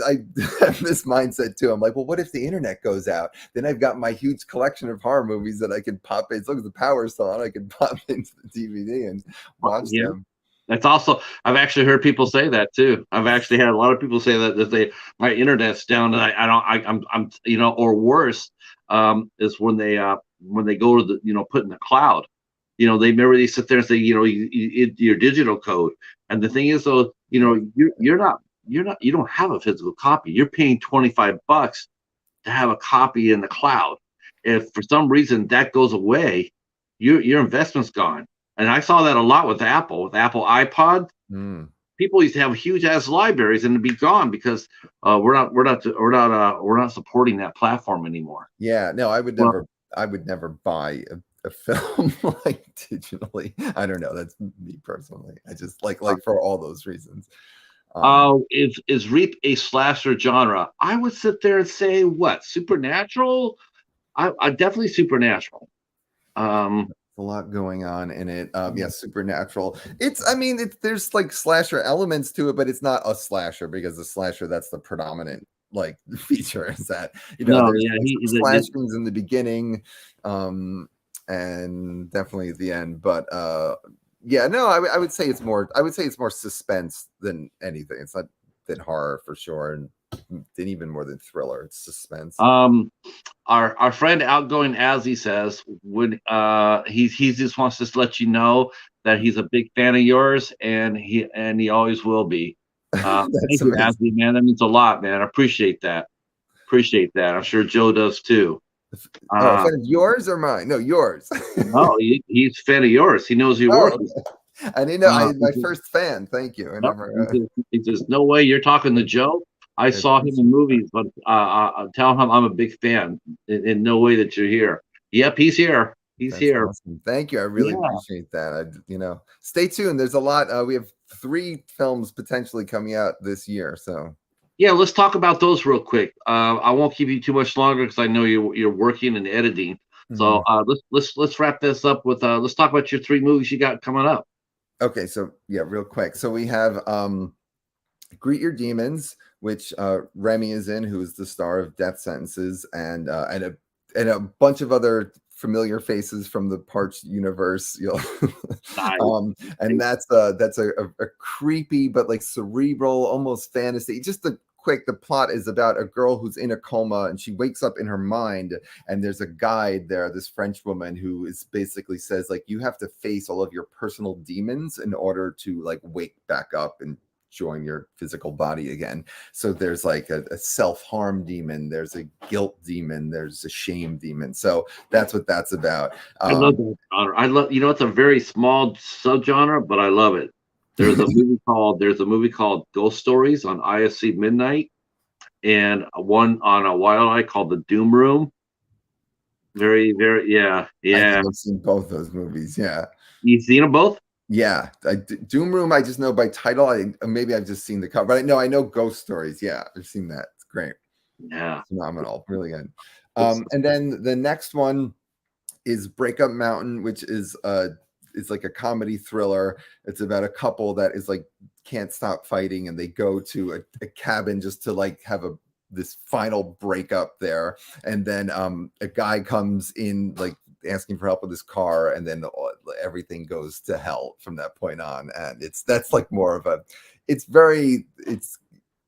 I have this mindset too. I'm like, well, what if the internet goes out? Then I've got my huge collection of horror movies that I can pop in. As long as the power's still on, I can pop into the DVD and watch yeah. them. That's also I've actually heard people say that too. I've actually had a lot of people say that they my internet's down and I don't I'm or worse is when they go to the put in the cloud. They sit there and say your digital code. And the thing is though you don't have a physical copy. You're paying $25 to have a copy in the cloud. If for some reason that goes away, your investment's gone. And I saw that a lot with Apple iPod. Mm. People used to have huge ass libraries and it'd be gone because we're not supporting that platform anymore. Yeah, no, Well, I would never buy a film like digitally. I don't know. That's me personally. I just like for all those reasons. is Reap a slasher genre? I would sit there and say what supernatural. I definitely supernatural. Um, A lot going on in it. Yeah, supernatural. I mean, there's like slasher elements to it, but it's not a slasher because the slasher that's the predominant like feature is that no, there's yeah, like some slashings in the beginning, and definitely at the end. But yeah, no, I would say it's more. I would say it's more suspense than anything. It's not than horror for sure, and then even more than thriller. It's suspense. Our friend outgoing as he says when he just wants to let you know that he's a big fan of yours and he always will be. That's Thank you, amazing. Ashley, man. That means a lot, man. I appreciate that. Appreciate that. I'm sure Joe does too. Oh, a Uh, fan of yours or mine? No, yours. no, he's a fan of yours. He knows your Oh, work. okay. I didn't know. He My says, first fan. Thank you. I nope, never. he says, no way. You're talking to Joe. I I saw him appreciate in that. movies, but tell him I'm a big fan. In no way that you're here. Yep, he's here. He's That's here. awesome. Thank you. I really Yeah. appreciate that. Stay tuned. There's a lot. We have 3 films potentially coming out this year. So Yeah, let's talk about those real quick. I won't keep you too much longer because I know you're working and editing. So mhm. let's wrap this up with let's talk about your 3 movies you got coming up. Okay. So yeah, real quick. So we have Greet Your Demons, which Remy is in, who is the star of Death Sentences, and a bunch of other familiar faces from the Parched universe. Nice. And that's a creepy but like cerebral, almost fantasy. Just the plot is about a girl who's in a coma and she wakes up in her mind, and there's a guide there, this French woman who is basically says like you have to face all of your personal demons in order to like wake back up and join your physical body again. So there's like a self-harm demon, there's a guilt demon, there's a shame demon. So that's what that's about. I love that genre. I love it's a very small subgenre, but I love it. There's a movie called Ghost Stories on ISC Midnight, and one on a Wild Eye called The Doom Room. Very, very, yeah, I yeah. think I've seen both those movies. Yeah. You seen them both? Yeah, Doom Room. I just know by title. Maybe I've just seen the cover, but I know Ghost Stories. Yeah, I've seen that. It's great, Yeah. phenomenal, really good. It's And then the next one is Breakup Mountain, which is it's like a comedy thriller. It's about a couple that is like can't stop fighting, and they go to a cabin just to like have this final breakup there. And then a guy comes in like asking for help with his car, and then everything goes to hell from that point on. And that's like more of a it's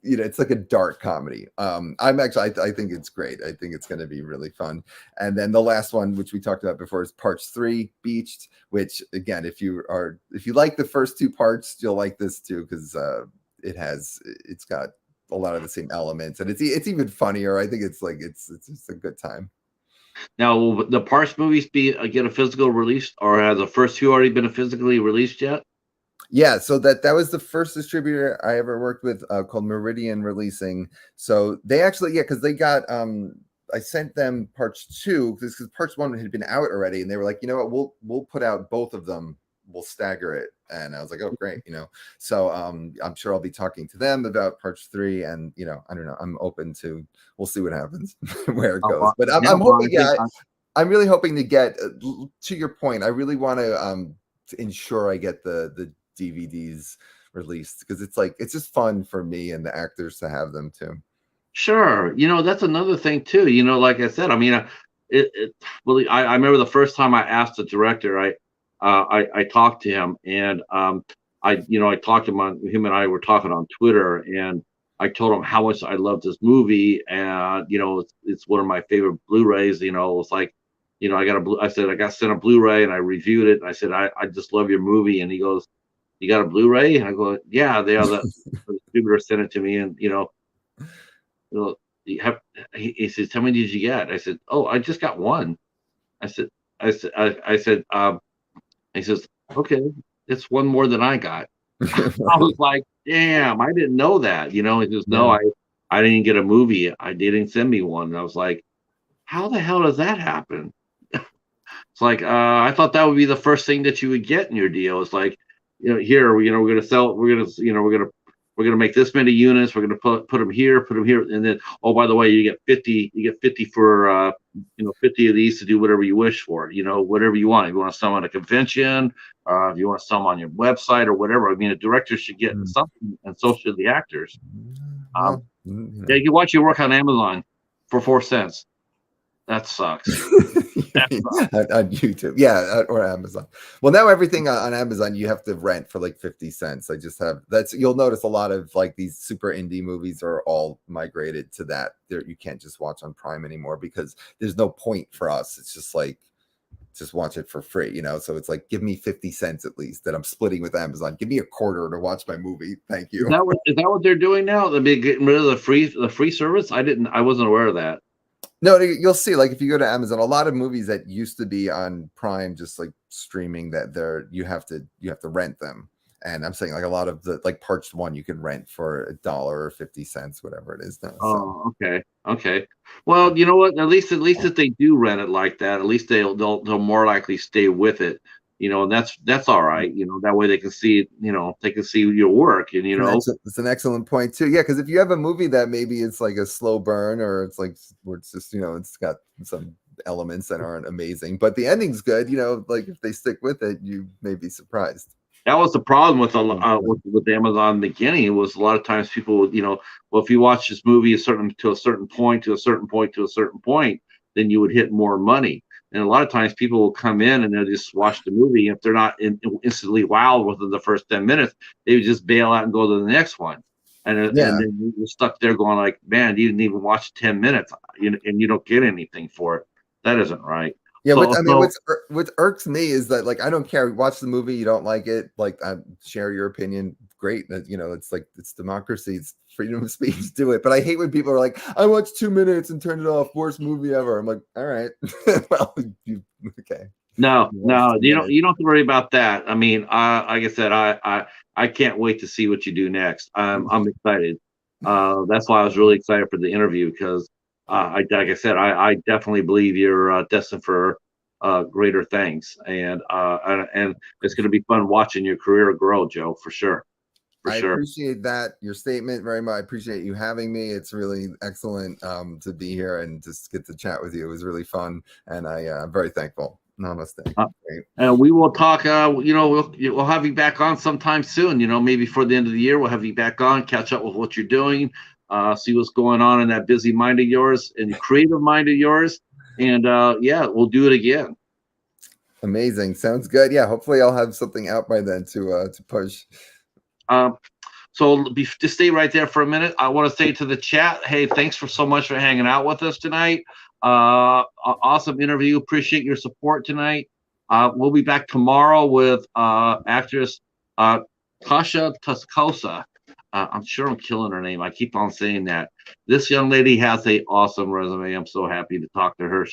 it's like a dark comedy. I'm actually, I think it's great. I think it's going to be really fun. And then the last one, which we talked about before, is Parts 3, Beached. Which again, if you like the first two parts, you'll like this too, because it's got a lot of the same elements, and it's even funnier. I think it's just a good time. Now, will the Parts movies get a physical release, or have the first two already been physically released yet? Yeah, so that was the first distributor I ever worked with, called Meridian Releasing. So they actually, yeah, because they got I sent them Parts 2 because Parts 1 had been out already, and they were like, you know what, we'll put out both of them, we'll stagger it. And I was like, oh great, so I'm sure I'll be talking to them about Parts 3, and I don't know, I'm open to, we'll see what happens where it goes. But I'm hoping, yeah, I'm really hoping to get, to your point, I really want to ensure I get the DVDs released, because it's just fun for me and the actors to have them too. Sure. That's another thing too. Like I said, I mean, really, I remember the first time I asked the director, I talked to him, and I talked to him and I were talking on Twitter, and I told him how much I loved this movie, and it's one of my favorite Blu-rays. It's like, I said I got sent a Blu-ray, and I reviewed it, and I said I just love your movie, and he goes, you got a Blu-ray? And I go, yeah, they are the distributor sent it to me, and well, he says, how many did you get? I said, oh, I just got one. I said, I said, he says, okay, it's one more than I got. I was like, damn, I didn't know that. He says, no, Yeah. I didn't get a movie. They didn't send me one. And I was like, how the hell does that happen? It's like, I thought that would be the first thing that you would get in your deal. It's like, here, we're going to sell, we're going to make this many units. We're going to put them here, and then, oh, by the way, you get 50 for 50 of these to do whatever you wish for. Whatever you want. If you want to sell them at a convention, if you want to sell them on your website or whatever. I mean, a director should get something, and so should the actors. Well, Yeah, you watch your work on Amazon for 4 cents. That sucks. on YouTube, yeah, or Amazon. Well, now everything on Amazon you have to rent for like 50 cents. You'll notice a lot of like these super indie movies are all migrated to that. You can't just watch on Prime anymore, because there's no point for us. It's just like, just watch it for free, so it's like, give me 50 cents at least that I'm splitting with Amazon. Give me a quarter to watch my movie, thank you. Is that what they're doing now? They're getting rid of the free service? I wasn't aware of that. No, you'll see, like if you go to Amazon, a lot of movies that used to be on Prime, just like streaming, that you have to rent them. And I'm saying, like, a lot of the, like, Parts 1 you can rent for $1 or 50 cents, whatever it is now. Oh, okay. Well, you know what? At least if they do rent it like that, at least they'll more likely stay with it. And that's all right. That way they can see, they can see your work, and it's an excellent point too. Yeah, because if you have a movie that maybe it's like a slow burn, or it's like, where it's just, it's got some elements that aren't amazing, but the ending's good, like if they stick with it, you may be surprised. That was the problem with Amazon in the beginning. It was a lot of times people would, well, if you watch this movie to a certain point, then you would hit more money. And a lot of times people will come in and they'll just watch the movie. If they're not instantly wowed within the first 10 minutes, they would just bail out and go to the next one. And then you're stuck there going like, man, you didn't even watch 10 minutes, and you don't get anything for it. That isn't right. Yeah, what irks me is that, like, I don't care. Watch the movie, you don't like it, like, share your opinion. Great, it's like, it's democracy, it's freedom of speech. Do it. But I hate when people are like, I watched 2 minutes and turned it off. Worst movie ever. I'm like, all right, well, okay. No, you don't have to worry about that. I mean, like I said, I can't wait to see what you do next. I'm excited. That's why I was really excited for the interview, because like I said, I definitely believe you're destined for greater things, and it's going to be fun watching your career grow, Joe, for sure. I appreciate that, your statement, very much. I appreciate you having me. It's really excellent to be here and just get to chat with you. It was really fun, and I'm very thankful. Namaste. And we will talk. We'll have you back on sometime soon. Maybe for the end of the year, we'll have you back on, catch up with what you're doing, see what's going on in that busy mind of yours and creative mind of yours. And we'll do it again. Amazing. Sounds good. Yeah, hopefully I'll have something out by then to push. So just stay right there for a minute. I want to say to the chat, hey, thanks for so much for hanging out with us tonight. Awesome interview. Appreciate your support tonight. We'll be back tomorrow with actress Tasha Tuscosa. I'm sure I'm killing her name. I keep on saying that. This young lady has a awesome resume. I'm so happy to talk to her.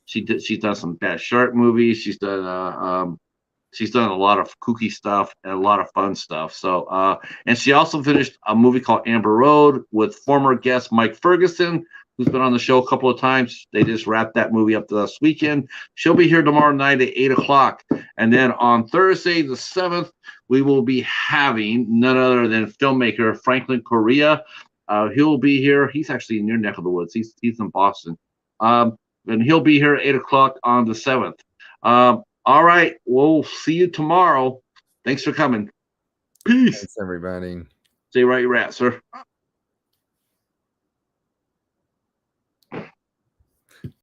She's done some Bad Shark movies. She's done a lot of kooky stuff and a lot of fun stuff. So, and she also finished a movie called Amber Road with former guest Mike Ferguson, who's been on the show a couple of times. They just wrapped that movie up this weekend. She'll be here tomorrow night at 8 o'clock. And then on Thursday, the 7th, we will be having none other than filmmaker Franklin Correa. He'll be here. He's actually in your neck of the woods. He's in Boston. And he'll be here at 8 o'clock on the 7th. All right. We'll see you tomorrow. Thanks for coming. Peace. Thanks, everybody. Stay right, you're at, sir.